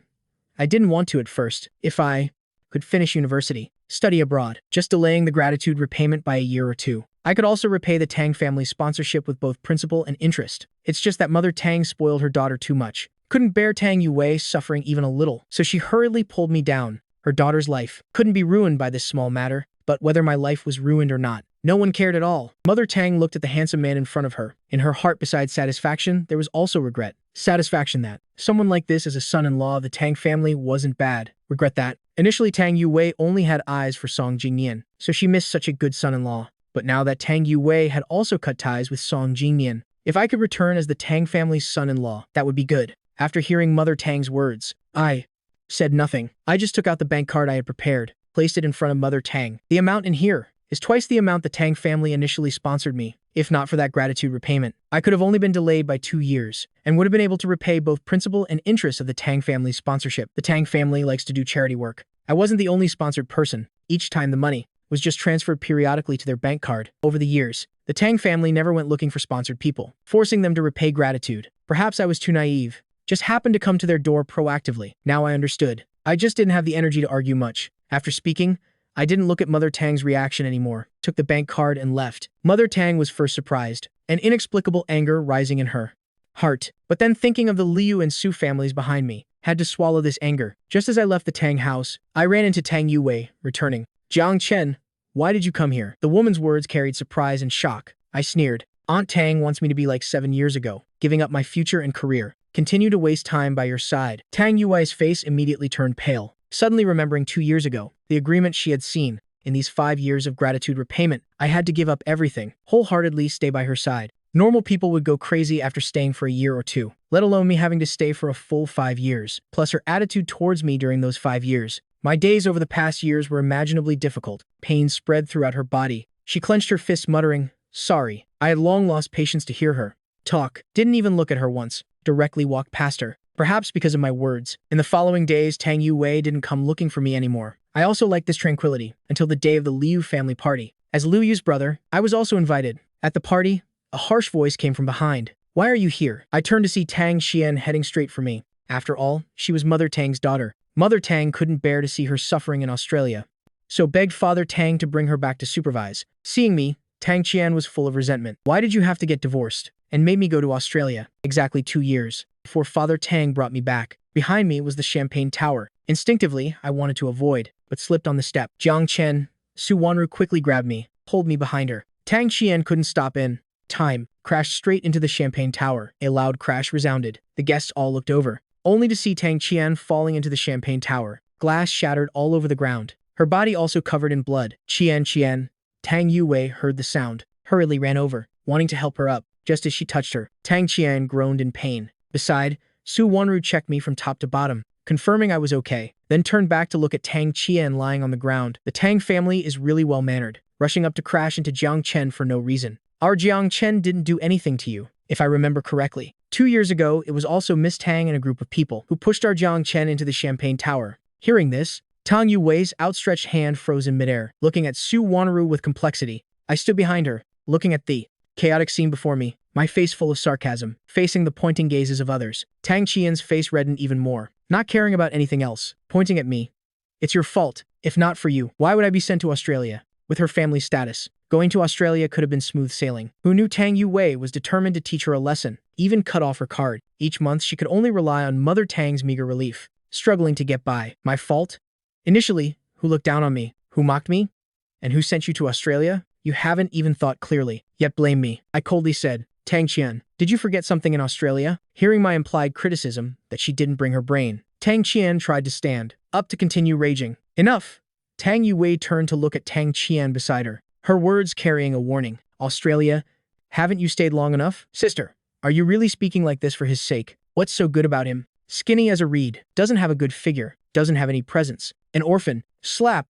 I didn't want to at first. If I could finish university, study abroad, just delaying the gratitude repayment by a year or two. I could also repay the Tang family's sponsorship with both principal and interest. It's just that Mother Tang spoiled her daughter too much. Couldn't bear Tang Yui suffering even a little, so she hurriedly pulled me down. Her daughter's life couldn't be ruined by this small matter, but whether my life was ruined or not, no one cared at all. Mother Tang looked at the handsome man in front of her. In her heart, besides satisfaction, there was also regret. Satisfaction that someone like this as a son-in-law of the Tang family wasn't bad. Regret that initially Tang Yui only had eyes for Song Jingyan, so she missed such a good son-in-law. But now that Tang Yui had also cut ties with Song Jingyan, if I could return as the Tang family's son-in-law, that would be good. After hearing Mother Tang's words, I said nothing. I just took out the bank card I had prepared, placed it in front of Mother Tang. The amount in here is twice the amount the Tang family initially sponsored me. If not for that gratitude repayment, I could have only been delayed by 2 years and would have been able to repay both principal and interest of the Tang family's sponsorship. The Tang family likes to do charity work. I wasn't the only sponsored person. Each time the money was just transferred periodically to their bank card. Over the years, the Tang family never went looking for sponsored people, forcing them to repay gratitude. Perhaps I was too naive. Just happened to come to their door proactively. Now I understood. I just didn't have the energy to argue much. After speaking, I didn't look at Mother Tang's reaction anymore, took the bank card and left. Mother Tang was first surprised, an inexplicable anger rising in her heart. But then thinking of the Liu and Su families behind me, had to swallow this anger. Just as I left the Tang house, I ran into Tang Yui, returning. Jiang Chen, why did you come here? The woman's words carried surprise and shock. I sneered. Aunt Tang wants me to be like 7 years ago, giving up my future and career. Continue to waste time by your side. Tang Yui's face immediately turned pale, suddenly remembering 2 years ago, the agreement she had seen. In these 5 years of gratitude repayment, I had to give up everything, wholeheartedly stay by her side. Normal people would go crazy after staying for a year or two, let alone me having to stay for a full 5 years, plus her attitude towards me during those 5 years. My days over the past years were imaginably difficult. Pain spread throughout her body. She clenched her fists, muttering, "Sorry." I had long lost patience to hear her talk. Didn't even look at her once. Directly walked past her. Perhaps because of my words. In the following days, Tang Yui didn't come looking for me anymore. I also liked this tranquility until the day of the Liu family party. As Liu Yu's brother, I was also invited. At the party, a harsh voice came from behind. "Why are you here?" I turned to see Tang Xian heading straight for me. After all, she was Mother Tang's daughter. Mother Tang couldn't bear to see her suffering in Australia, so begged Father Tang to bring her back to supervise. Seeing me, Tang Qian was full of resentment. "Why did you have to get divorced and made me go to Australia?" Exactly 2 years before Father Tang brought me back. Behind me was the Champagne Tower. Instinctively, I wanted to avoid, but slipped on the step. Jiang Chen, Su Wanru quickly grabbed me, pulled me behind her. Tang Qian couldn't stop in time, crashed straight into the Champagne Tower. A loud crash resounded. The guests all looked over, only to see Tang Qian falling into the Champagne Tower. Glass shattered all over the ground, her body also covered in blood. Qian. Tang Yui heard the sound, hurriedly ran over, wanting to help her up. Just as she touched her, Tang Qian groaned in pain. Beside, Su Wanru checked me from top to bottom, confirming I was okay, then turned back to look at Tang Qian lying on the ground. The Tang family is really well-mannered, rushing up to crash into Jiang Chen for no reason. Our Jiang Chen didn't do anything to you, if I remember correctly. 2 years ago, it was also Miss Tang and a group of people who pushed our Jiang Chen into the Champagne Tower. Hearing this, Tang Yui's outstretched hand froze in midair, looking at Su Wanru with complexity. I stood behind her, looking at the chaotic scene before me, my face full of sarcasm, facing the pointing gazes of others. Tang Qian's face reddened even more, not caring about anything else, pointing at me. "It's your fault. If not for you, why would I be sent to Australia?" With her family status, going to Australia could have been smooth sailing. Who knew Tang Yui was determined to teach her a lesson, even cut off her card. Each month she could only rely on Mother Tang's meager relief, struggling to get by. My fault? Initially, who looked down on me? Who mocked me? And who sent you to Australia? You haven't even thought clearly, yet blame me. I coldly said, "Tang Qian, did you forget something in Australia?" Hearing my implied criticism that she didn't bring her brain, Tang Qian tried to stand up to continue raging. Enough! Tang Yui turned to look at Tang Qian beside her, her words carrying a warning. "Australia? Haven't you stayed long enough? Sister, are you really speaking like this for his sake? What's so good about him? Skinny as a reed, doesn't have a good figure, doesn't have any presence. An orphan. Slap!"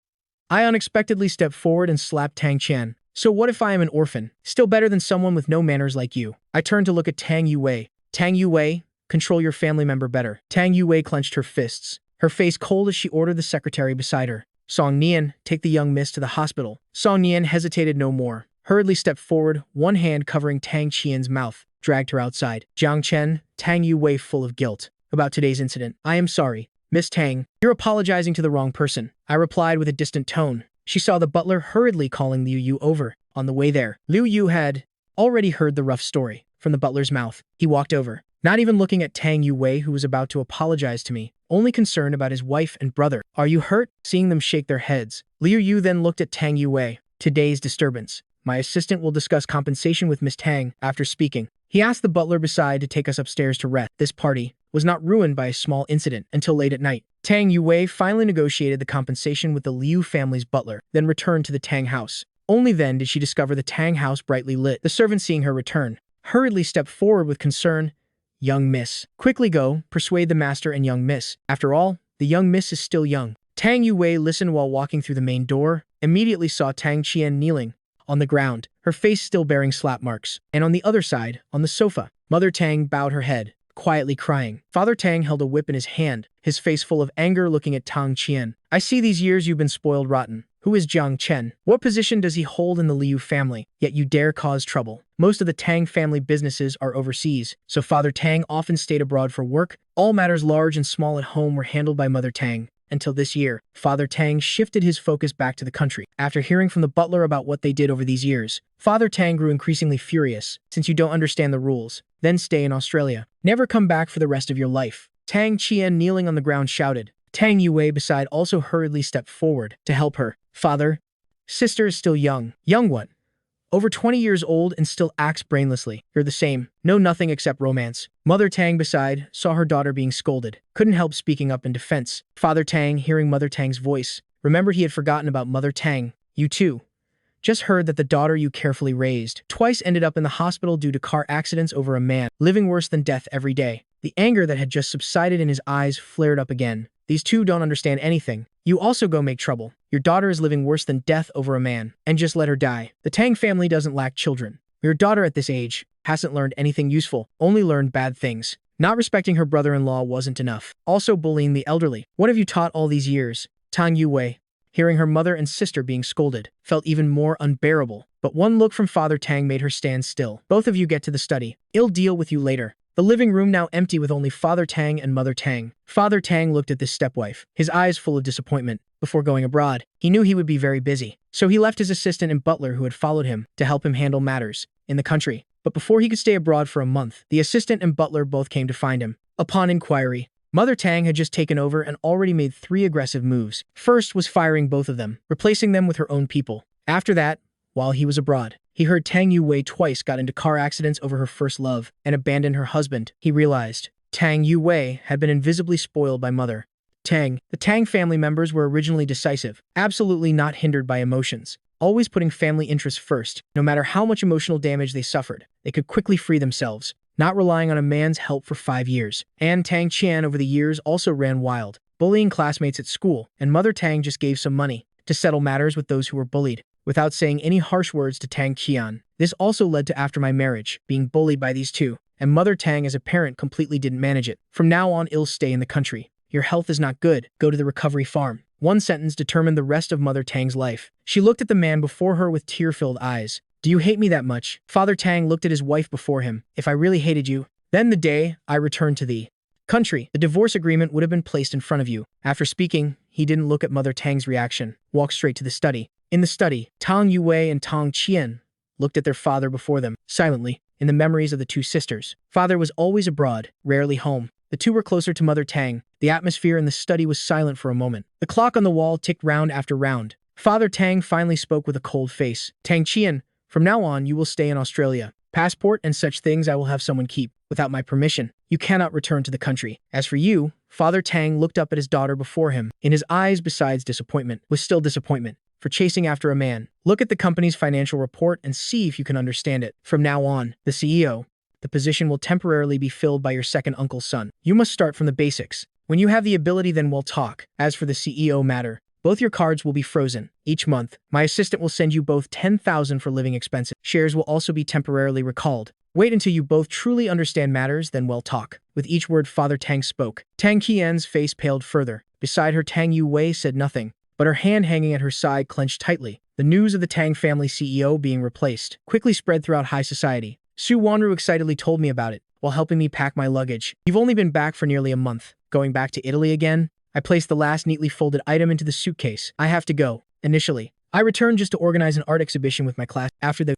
I unexpectedly stepped forward and slapped Tang Qian. "So what if I am an orphan? Still better than someone with no manners like you." I turned to look at Tang Yui. "Tang Yui, control your family member better." Tang Yui clenched her fists, her face cold as she ordered the secretary beside her. "Song Nian, take the young miss to the hospital." Song Nian hesitated no more, hurriedly stepped forward, one hand covering Tang Qian's mouth, dragged her outside. Jiang Chen, Tang Yui full of guilt about today's incident. "I am sorry, Miss Tang. You're apologizing to the wrong person," I replied with a distant tone. She saw the butler hurriedly calling Liu Yu over. On the way there, Liu Yu had already heard the rough story from the butler's mouth. He walked over, not even looking at Tang Yui, who was about to apologize to me, only concerned about his wife and brother. "Are you hurt?" Seeing them shake their heads, Liu Yu then looked at Tang Yui. "Today's disturbance. My assistant will discuss compensation with Miss Tang after speaking." He asked the butler beside to take us upstairs to rest. This party was not ruined by a small incident until late at night. Tang Yui finally negotiated the compensation with the Liu family's butler, then returned to the Tang house. Only then did she discover the Tang house brightly lit. The servant, seeing her return, hurriedly stepped forward with concern. "Young miss, quickly go, persuade the master and young miss. After all, the young miss is still young." Tang Yui listened while walking through the main door, immediately saw Tang Qian kneeling on the ground, her face still bearing slap marks, and on the other side, on the sofa, Mother Tang bowed her head, quietly crying. Father Tang held a whip in his hand, his face full of anger, looking at Tang Qian. "I see these years you've been spoiled rotten. Who is Jiang Chen? What position does he hold in the Liu family? Yet you dare cause trouble. Most of the Tang family businesses are overseas, so Father Tang often stayed abroad for work. All matters large and small at home were handled by Mother Tang. Until this year, Father Tang shifted his focus back to the country. After hearing from the butler about what they did over these years, Father Tang grew increasingly furious. Since you don't understand the rules, then stay in Australia. Never come back for the rest of your life." Tang Qian, kneeling on the ground, shouted. Tang Yui beside also hurriedly stepped forward to help her. "Father, sister is still young." "Young what? Over 20 years old and still acts brainlessly. You're the same. Know nothing except romance." Mother Tang beside saw her daughter being scolded, couldn't help speaking up in defense. Father Tang, hearing Mother Tang's voice, remembered he had forgotten about Mother Tang. "You too. Just heard that the daughter you carefully raised twice ended up in the hospital due to car accidents over a man, living worse than death every day. The anger that had just subsided in his eyes flared up again. These two don't understand anything. You also go make trouble. Your daughter is living worse than death over a man, and just let her die. The Tang family doesn't lack children. Your daughter at this age hasn't learned anything useful, only learned bad things. Not respecting her brother-in-law wasn't enough. Also bullying the elderly. What have you taught all these years? Tang Yui, hearing her mother and sister being scolded, felt even more unbearable. But one look from Father Tang made her stand still. Both of you get to the study. I'll deal with you later. The living room now empty with only Father Tang and Mother Tang. Father Tang looked at this stepwife, his eyes full of disappointment. Before going abroad, he knew he would be very busy. So he left his assistant and butler who had followed him to help him handle matters in the country. But before he could stay abroad for a month, the assistant and butler both came to find him. Upon inquiry, Mother Tang had just taken over and already made 3 aggressive moves. First was firing both of them, replacing them with her own people. After that, while he was abroad, he heard Tang Yui twice got into car accidents over her first love and abandoned her husband. He realized Tang Yui had been invisibly spoiled by Mother Tang. The Tang family members were originally decisive, absolutely not hindered by emotions, always putting family interests first. No matter how much emotional damage they suffered, they could quickly free themselves, not relying on a man's help for 5 years. And Tang Qian over the years also ran wild, bullying classmates at school, and Mother Tang just gave some money to settle matters with those who were bullied, without saying any harsh words to Tang Qian. This also led to after my marriage, being bullied by these two, and Mother Tang as a parent completely didn't manage it. From now on, I'll stay in the country. Your health is not good. Go to the recovery farm. One sentence determined the rest of Mother Tang's life. She looked at the man before her with tear-filled eyes. Do you hate me that much? Father Tang looked at his wife before him. If I really hated you, then the day I returned to the country, the divorce agreement would have been placed in front of you. After speaking, he didn't look at Mother Tang's reaction. Walked straight to the study. In the study, Tang Yui and Tang Qian looked at their father before them, silently, in the memories of the two sisters. Father was always abroad, rarely home. The two were closer to Mother Tang. The atmosphere in the study was silent for a moment. The clock on the wall ticked round after round. Father Tang finally spoke with a cold face. Tang Qian, from now on you will stay in Australia. Passport and such things I will have someone keep. Without my permission, you cannot return to the country. As for you, Father Tang looked up at his daughter before him. In his eyes, besides disappointment, was still disappointment for chasing after a man. Look at the company's financial report and see if you can understand it. From now on, the CEO, the position will temporarily be filled by your second uncle's son. You must start from the basics. When you have the ability, then we'll talk. As for the CEO matter, both your cards will be frozen. Each month, my assistant will send you both 10,000 for living expenses. Shares will also be temporarily recalled. Wait until you both truly understand matters, then we'll talk. With each word Father Tang spoke, Tang Qian's face paled further. Beside her, Tang Yui said nothing, but her hand hanging at her side clenched tightly. The news of the Tang family CEO being replaced quickly spread throughout high society. Su Wanru excitedly told me about it, while helping me pack my luggage. You've only been back for nearly a month. Going back to Italy again? I placed the last neatly folded item into the suitcase. I have to go. Initially, I returned just to organize an art exhibition with my class. After the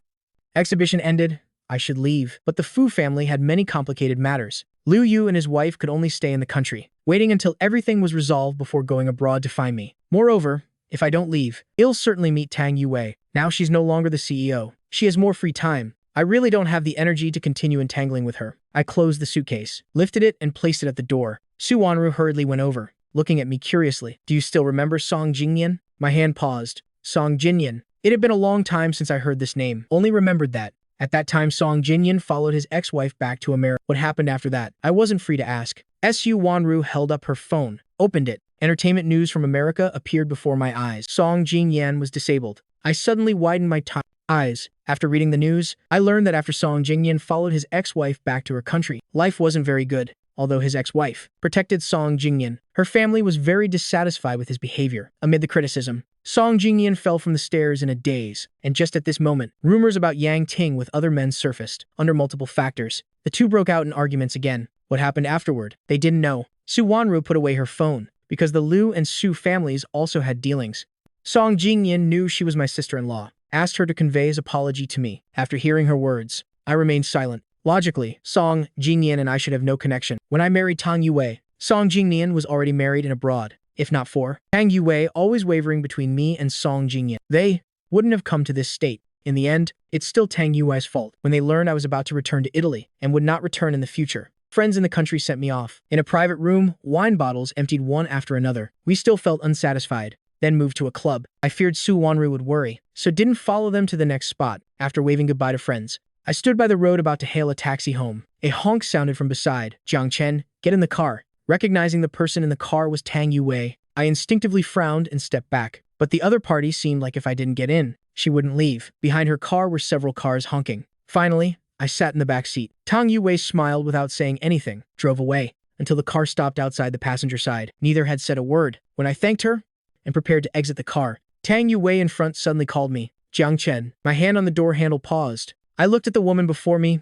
exhibition ended, I should leave. But the Fu family had many complicated matters. Liu Yu and his wife could only stay in the country, waiting until everything was resolved before going abroad to find me. Moreover, if I don't leave, I'll certainly meet Tang Yui. Now she's no longer the CEO. She has more free time. I really don't have the energy to continue entangling with her. I closed the suitcase, lifted it, and placed it at the door. Su Wanru hurriedly went over, looking at me curiously. Do you still remember Song Jingyan? My hand paused. Song Jingyan. It had been a long time since I heard this name. Only remembered that. At that time, Song Jingyan followed his ex-wife back to America. What happened after that? I wasn't free to ask. Su Wanru held up her phone, opened it. Entertainment news from America appeared before my eyes. Song Jingyan was disabled. I suddenly widened my eyes. After reading the news, I learned that after Song Jingyan followed his ex-wife back to her country, life wasn't very good. Although his ex-wife protected Song Jingyan, her family was very dissatisfied with his behavior. Amid the criticism, Song Jingyan fell from the stairs in a daze, and just at this moment, rumors about Yang Ting with other men surfaced. Under multiple factors, the two broke out in arguments again. What happened afterward? They didn't know. Su Wanru put away her phone, because the Liu and Su families also had dealings. Song Jingyan knew she was my sister-in-law, asked her to convey his apology to me. After hearing her words, I remained silent. Logically, Song Jingyan and I should have no connection. When I married Tang Yui, Song Jingyan was already married and abroad. If not for Tang Yui always wavering between me and Song Jingyan, they wouldn't have come to this state. In the end, it's still Tang Yui's fault. When they learned I was about to return to Italy and would not return in the future, friends in the country sent me off. In a private room, wine bottles emptied one after another. We still felt unsatisfied. then moved to a club. I feared Su Wanru would worry, so didn't follow them to the next spot. After waving goodbye to friends, I stood by the road about to hail a taxi home. A honk sounded from beside. Jiang Chen, get in the car. Recognizing the person in the car was Tang Yui, I instinctively frowned and stepped back. But the other party seemed like if I didn't get in, she wouldn't leave. Behind her car were several cars honking. Finally, I sat in the back seat. Tang Yui smiled without saying anything, drove away, until the car stopped outside the passenger side. Neither had said a word. When I thanked her and prepared to exit the car, Tang Yui in front suddenly called me, Jiang Chen. My hand on the door handle paused. I looked at the woman before me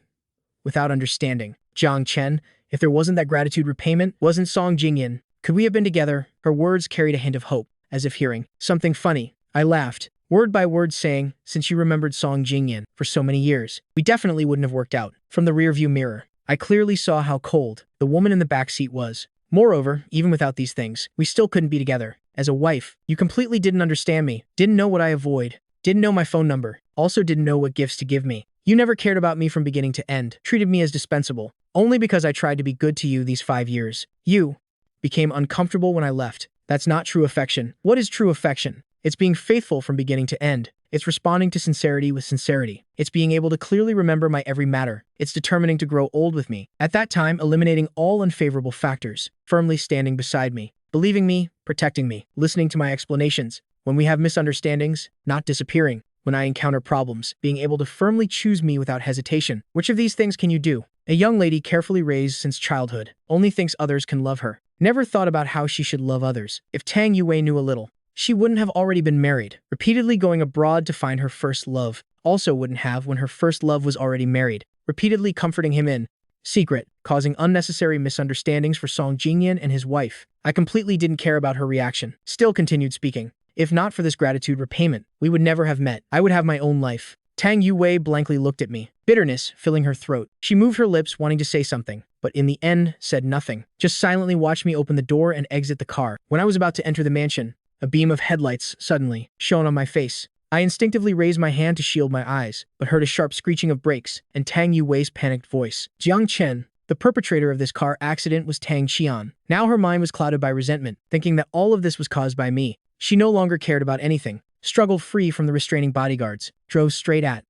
without understanding. Jiang Chen, if there wasn't that gratitude repayment, wasn't Song Jingyan, could we have been together? Her words carried a hint of hope, as if hearing something funny. I laughed, word by word saying, since you remembered Song Jingyan for so many years, we definitely wouldn't have worked out. From the rearview mirror, I clearly saw how cold the woman in the back seat was. Moreover, even without these things, we still couldn't be together. As a wife, you completely didn't understand me, didn't know what I avoid, didn't know my phone number, also didn't know what gifts to give me. You never cared about me from beginning to end, treated me as dispensable, only because I tried to be good to you these 5 years. You became uncomfortable when I left. That's not true affection. What is true affection? It's being faithful from beginning to end. It's responding to sincerity with sincerity. It's being able to clearly remember my every matter. It's determining to grow old with me. At that time, eliminating all unfavorable factors, firmly standing beside me, believing me, protecting me, listening to my explanations. When we have misunderstandings, not disappearing. When I encounter problems, being able to firmly choose me without hesitation. Which of these things can you do? A young lady carefully raised since childhood, only thinks others can love her. Never thought about how she should love others. If Tang Yui knew a little, she wouldn't have already been married. Repeatedly going abroad to find her first love, also wouldn't have when her first love was already married. Repeatedly comforting him in secret, causing unnecessary misunderstandings for Song Jingyan and his wife. I completely didn't care about her reaction. Still continued speaking. If not for this gratitude repayment, we would never have met. I would have my own life. Tang Yui blankly looked at me, bitterness filling her throat. She moved her lips, wanting to say something, but in the end, said nothing. Just silently watched me open the door and exit the car. When I was about to enter the mansion, a beam of headlights suddenly shone on my face. I instinctively raised my hand to shield my eyes, but heard a sharp screeching of brakes and Tang Yui's panicked voice. Jiang Chen, the perpetrator of this car accident, was Tang Qian. Now her mind was clouded by resentment, thinking that all of this was caused by me. She no longer cared about anything, struggled free from the restraining bodyguards, drove straight at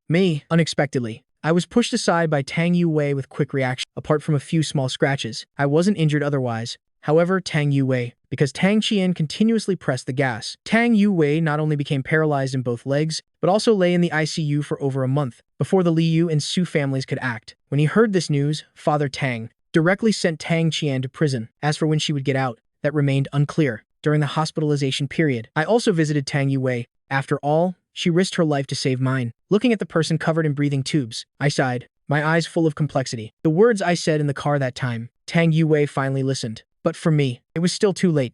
me. Unexpectedly, I was pushed aside by Tang Yui with quick reaction. Apart from a few small scratches, I wasn't injured otherwise. However, Tang Yui, because Tang Qian continuously pressed the gas. Tang Yui not only became paralyzed in both legs, but also lay in the ICU for over a month before the Liu and Su families could act. When he heard this news, Father Tang directly sent Tang Qian to prison. As for when she would get out, that remained unclear. During the hospitalization period, I also visited Tang Yui. After all, she risked her life to save mine. Looking at the person covered in breathing tubes, I sighed, my eyes full of complexity. The words I said in the car that time, Tang Yui finally listened. But for me, it was still too late.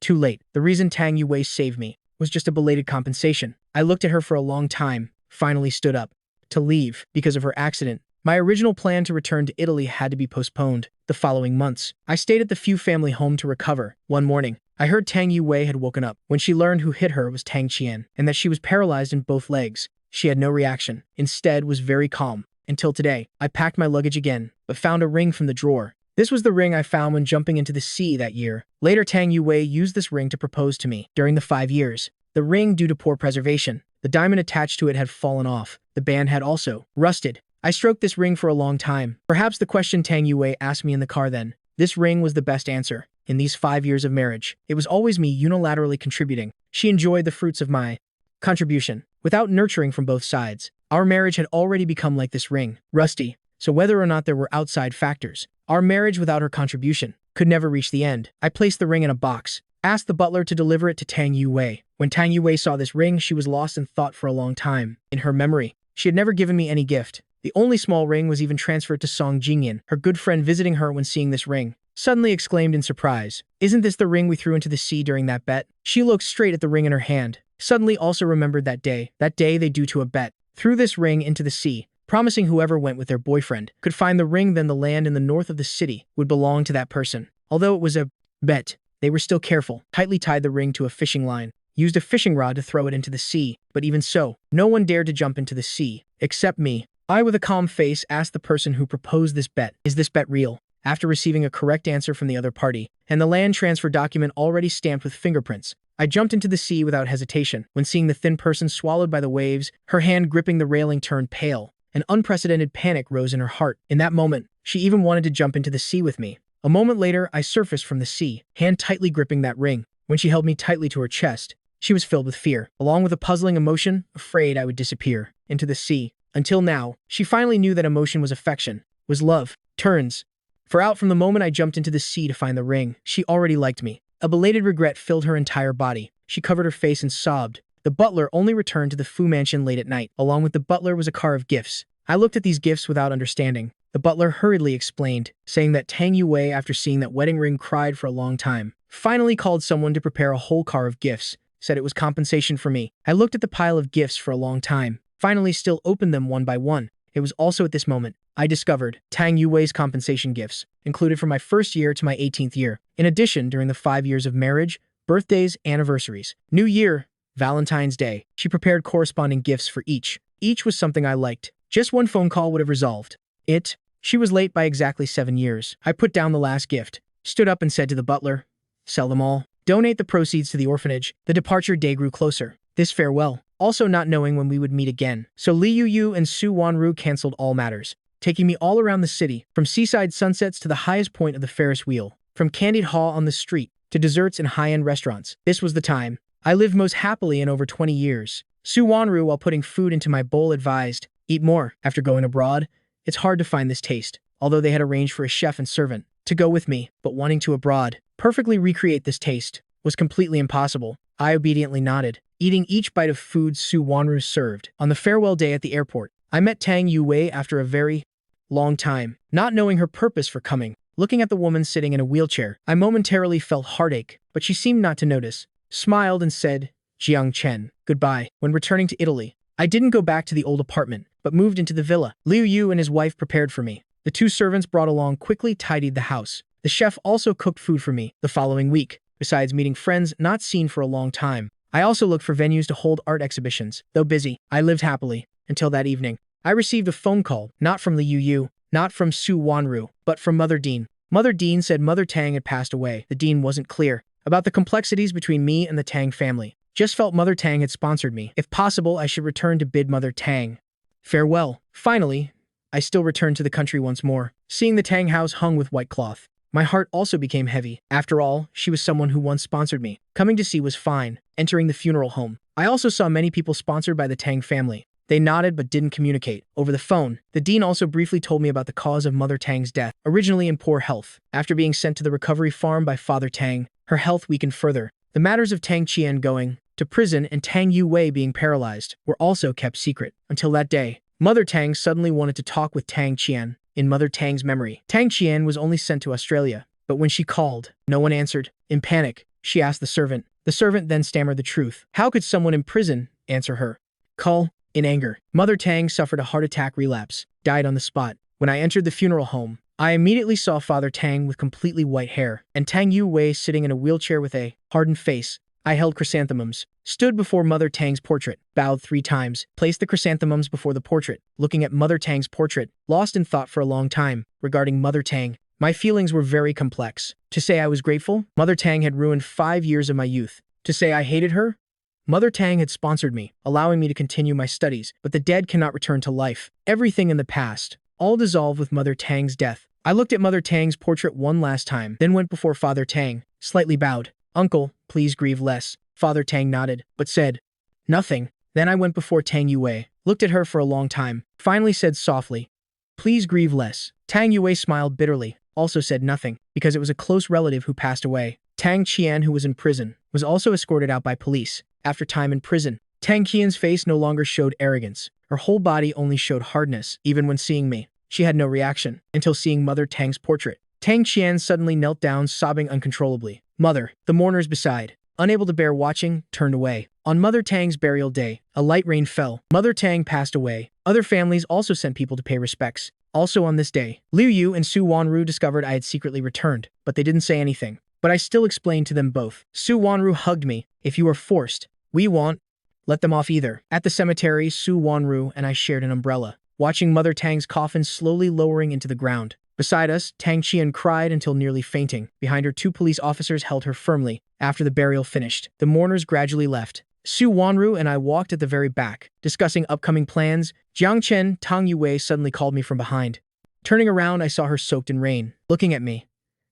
Too late. The reason Tang Yui saved me was just a belated compensation. I looked at her for a long time, finally stood up to leave because of her accident. My original plan to return to Italy had to be postponed the following months. I stayed at the Fu family home to recover. One morning, I heard Tang Yui had woken up. When she learned who hit her was Tang Qian, and that she was paralyzed in both legs, she had no reaction. Instead, was very calm. Until today, I packed my luggage again, but found a ring from the drawer. This was the ring I found when jumping into the sea that year. Later, Tang Yui used this ring to propose to me. During the 5 years, the ring, due to poor preservation, the diamond attached to it had fallen off. The band had also rusted. I stroked this ring for a long time. Perhaps the question Tang Yui asked me in the car then. This ring was the best answer. In these 5 years of marriage, it was always me unilaterally contributing. She enjoyed the fruits of my contribution, without nurturing from both sides. Our marriage had already become like this ring, rusty. So whether or not there were outside factors, our marriage without her contribution could never reach the end. I placed the ring in a box, asked the butler to deliver it to Tang Yui. When Tang Yui saw this ring, she was lost in thought for a long time. In her memory, she had never given me any gift. The only small ring was even transferred to Song Jingyan. Her good friend visiting her when seeing this ring suddenly exclaimed in surprise, "Isn't this the ring we threw into the sea during that bet?" She looked straight at the ring in her hand, suddenly also remembered that day they due to a bet, threw this ring into the sea, promising whoever went with their boyfriend could find the ring, then the land in the north of the city would belong to that person. Although it was a bet, they were still careful, tightly tied the ring to a fishing line, used a fishing rod to throw it into the sea, but even so, no one dared to jump into the sea, except me. I, with a calm face, asked the person who proposed this bet, "Is this bet real?" After receiving a correct answer from the other party, and the land transfer document already stamped with fingerprints, I jumped into the sea without hesitation. When seeing the thin person swallowed by the waves, her hand gripping the railing turned pale. An unprecedented panic rose in her heart. In that moment, she even wanted to jump into the sea with me. A moment later, I surfaced from the sea, hand tightly gripping that ring. When she held me tightly to her chest, she was filled with fear, along with a puzzling emotion, afraid I would disappear into the sea. Until now, she finally knew that emotion was affection, was love, turns. For out from the moment I jumped into the sea to find the ring, she already liked me. A belated regret filled her entire body. She covered her face and sobbed. The butler only returned to the Fu mansion late at night. Along with the butler was a car of gifts. I looked at these gifts without understanding. The butler hurriedly explained, saying that Tang Yui, after seeing that wedding ring, cried for a long time. Finally called someone to prepare a whole car of gifts, said it was compensation for me. I looked at the pile of gifts for a long time, finally still opened them one by one. It was also at this moment I discovered Tang Yui's compensation gifts, included from my first year to my 18th year. In addition, during the 5 years of marriage, birthdays, anniversaries, New Year, Valentine's Day, she prepared corresponding gifts for each. Each was something I liked. Just one phone call would have resolved it. She was late by exactly 7 years. I put down the last gift, stood up and said to the butler, "Sell them all. Donate the proceeds to the orphanage." The departure day grew closer. This farewell, also not knowing when we would meet again. So Liu Yu and Su Wanru canceled all matters, taking me all around the city, from seaside sunsets to the highest point of the Ferris wheel, from candied haw on the street to desserts in high-end restaurants. This was the time I lived most happily in over 20 years. Su Wanru, while putting food into my bowl, advised, "Eat more. After going abroad, it's hard to find this taste." Although they had arranged for a chef and servant to go with me, but wanting to abroad perfectly recreate this taste was completely impossible. I obediently nodded, eating each bite of food Su Wanru served. On the farewell day at the airport, I met Tang Yui after a very long time. Not knowing her purpose for coming, looking at the woman sitting in a wheelchair, I momentarily felt heartache, but she seemed not to notice, smiled and said, "Jiang Chen, goodbye." When returning to Italy, I didn't go back to the old apartment, but moved into the villa. Liu Yu and his wife prepared for me. The 2 servants brought along quickly tidied the house. The chef also cooked food for me the following week. Besides meeting friends not seen for a long time, I also looked for venues to hold art exhibitions. Though busy, I lived happily until that evening. I received a phone call, not from Liu Yu, not from Su Wanru, but from Mother Dean. Mother Dean said Mother Tang had passed away. The Dean wasn't clear about the complexities between me and the Tang family. Just felt Mother Tang had sponsored me. If possible, I should return to bid Mother Tang farewell. Finally, I still returned to the country once more, seeing the Tang house hung with white cloth. My heart also became heavy. After all, she was someone who once sponsored me. Coming to see was fine. Entering the funeral home, I also saw many people sponsored by the Tang family. They nodded but didn't communicate. Over the phone, the dean also briefly told me about the cause of Mother Tang's death. Originally in poor health, after being sent to the recovery farm by Father Tang, her health weakened further. The matters of Tang Qian going to prison and Tang Yui being paralyzed were also kept secret. Until that day, Mother Tang suddenly wanted to talk with Tang Qian. In Mother Tang's memory, Tang Qian was only sent to Australia, but when she called, no one answered. In panic, she asked the servant. The servant then stammered the truth. How could someone in prison answer her call? In anger, Mother Tang suffered a heart attack relapse, died on the spot. When I entered the funeral home, I immediately saw Father Tang with completely white hair, and Tang Yui sitting in a wheelchair with a hardened face. I held chrysanthemums, stood before Mother Tang's portrait, bowed 3 times, placed the chrysanthemums before the portrait, looking at Mother Tang's portrait, lost in thought for a long time. Regarding Mother Tang, my feelings were very complex. To say I was grateful, Mother Tang had ruined 5 years of my youth. To say I hated her, Mother Tang had sponsored me, allowing me to continue my studies, but the dead cannot return to life. Everything in the past, all dissolved with Mother Tang's death. I looked at Mother Tang's portrait one last time, then went before Father Tang, slightly bowed. "Uncle, please grieve less." Father Tang nodded, but said nothing. Then I went before Tang Yui, looked at her for a long time, finally said softly, "Please grieve less." Tang Yui smiled bitterly, also said nothing, because it was a close relative who passed away. Tang Qian, who was in prison, was also escorted out by police. After time in prison, Tang Qian's face no longer showed arrogance. Her whole body only showed hardness. Even when seeing me, she had no reaction, until seeing Mother Tang's portrait. Tang Qian suddenly knelt down, sobbing uncontrollably. Mother, the mourners beside, unable to bear watching, turned away. On Mother Tang's burial day, a light rain fell. Mother Tang passed away. Other families also sent people to pay respects. Also on this day, Liu Yu and Su Wanru discovered I had secretly returned, but they didn't say anything. But I still explained to them both. Su Wanru hugged me. "If you are forced, we won't let them off either." At the cemetery, Su Wanru and I shared an umbrella, watching Mother Tang's coffin slowly lowering into the ground. Beside us, Tang Qian cried until nearly fainting. Behind her, 2 police officers held her firmly. After the burial finished, the mourners gradually left. Su Wanru and I walked at the very back, discussing upcoming plans. Jiang Chen, Tang Yui suddenly called me from behind. Turning around, I saw her soaked in rain, looking at me.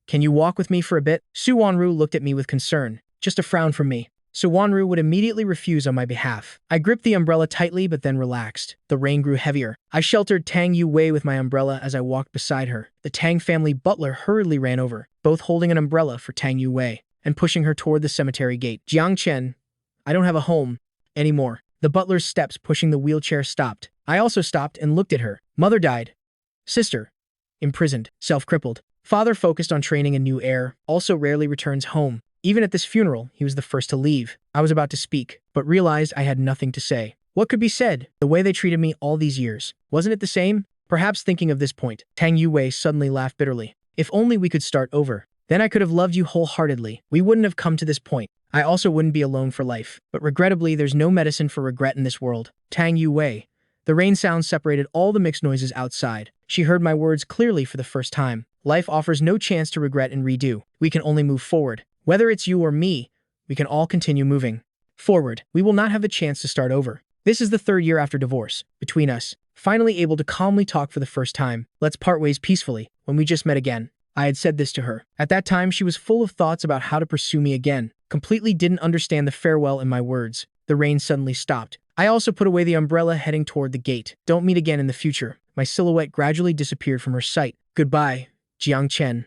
Can you walk with me for a bit? Su Wanru looked at me with concern, just a frown from me. Su Wanru would immediately refuse on my behalf. I gripped the umbrella tightly but then relaxed. The rain grew heavier. I sheltered Tang Yui with my umbrella as I walked beside her. The Tang family butler hurriedly ran over, both holding an umbrella for Tang Yui, and pushing her toward the cemetery gate. Jiang Chen, I don't have a home anymore. The butler's steps pushing the wheelchair stopped. I also stopped and looked at her. Mother died. Sister, imprisoned, self-crippled. Father focused on training a new heir, also rarely returns home. Even at this funeral, he was the first to leave. I was about to speak, but realized I had nothing to say. What could be said? The way they treated me all these years. Wasn't it the same? Perhaps thinking of this point, Tang Yui suddenly laughed bitterly. If only we could start over. Then I could have loved you wholeheartedly. We wouldn't have come to this point. I also wouldn't be alone for life. But regrettably, there's no medicine for regret in this world. Tang Yui. The rain sound separated all the mixed noises outside. She heard my words clearly for the first time. Life offers no chance to regret and redo. We can only move forward. Whether it's you or me, we can all continue moving forward. We will not have the chance to start over. This is the 3rd year after divorce. Between us, finally able to calmly talk for the first time. Let's part ways peacefully when we just met again. I had said this to her. At that time, she was full of thoughts about how to pursue me again. Completely didn't understand the farewell in my words. The rain suddenly stopped. I also put away the umbrella, heading toward the gate. Don't meet again in the future. My silhouette gradually disappeared from her sight. Goodbye, Jiang Chen.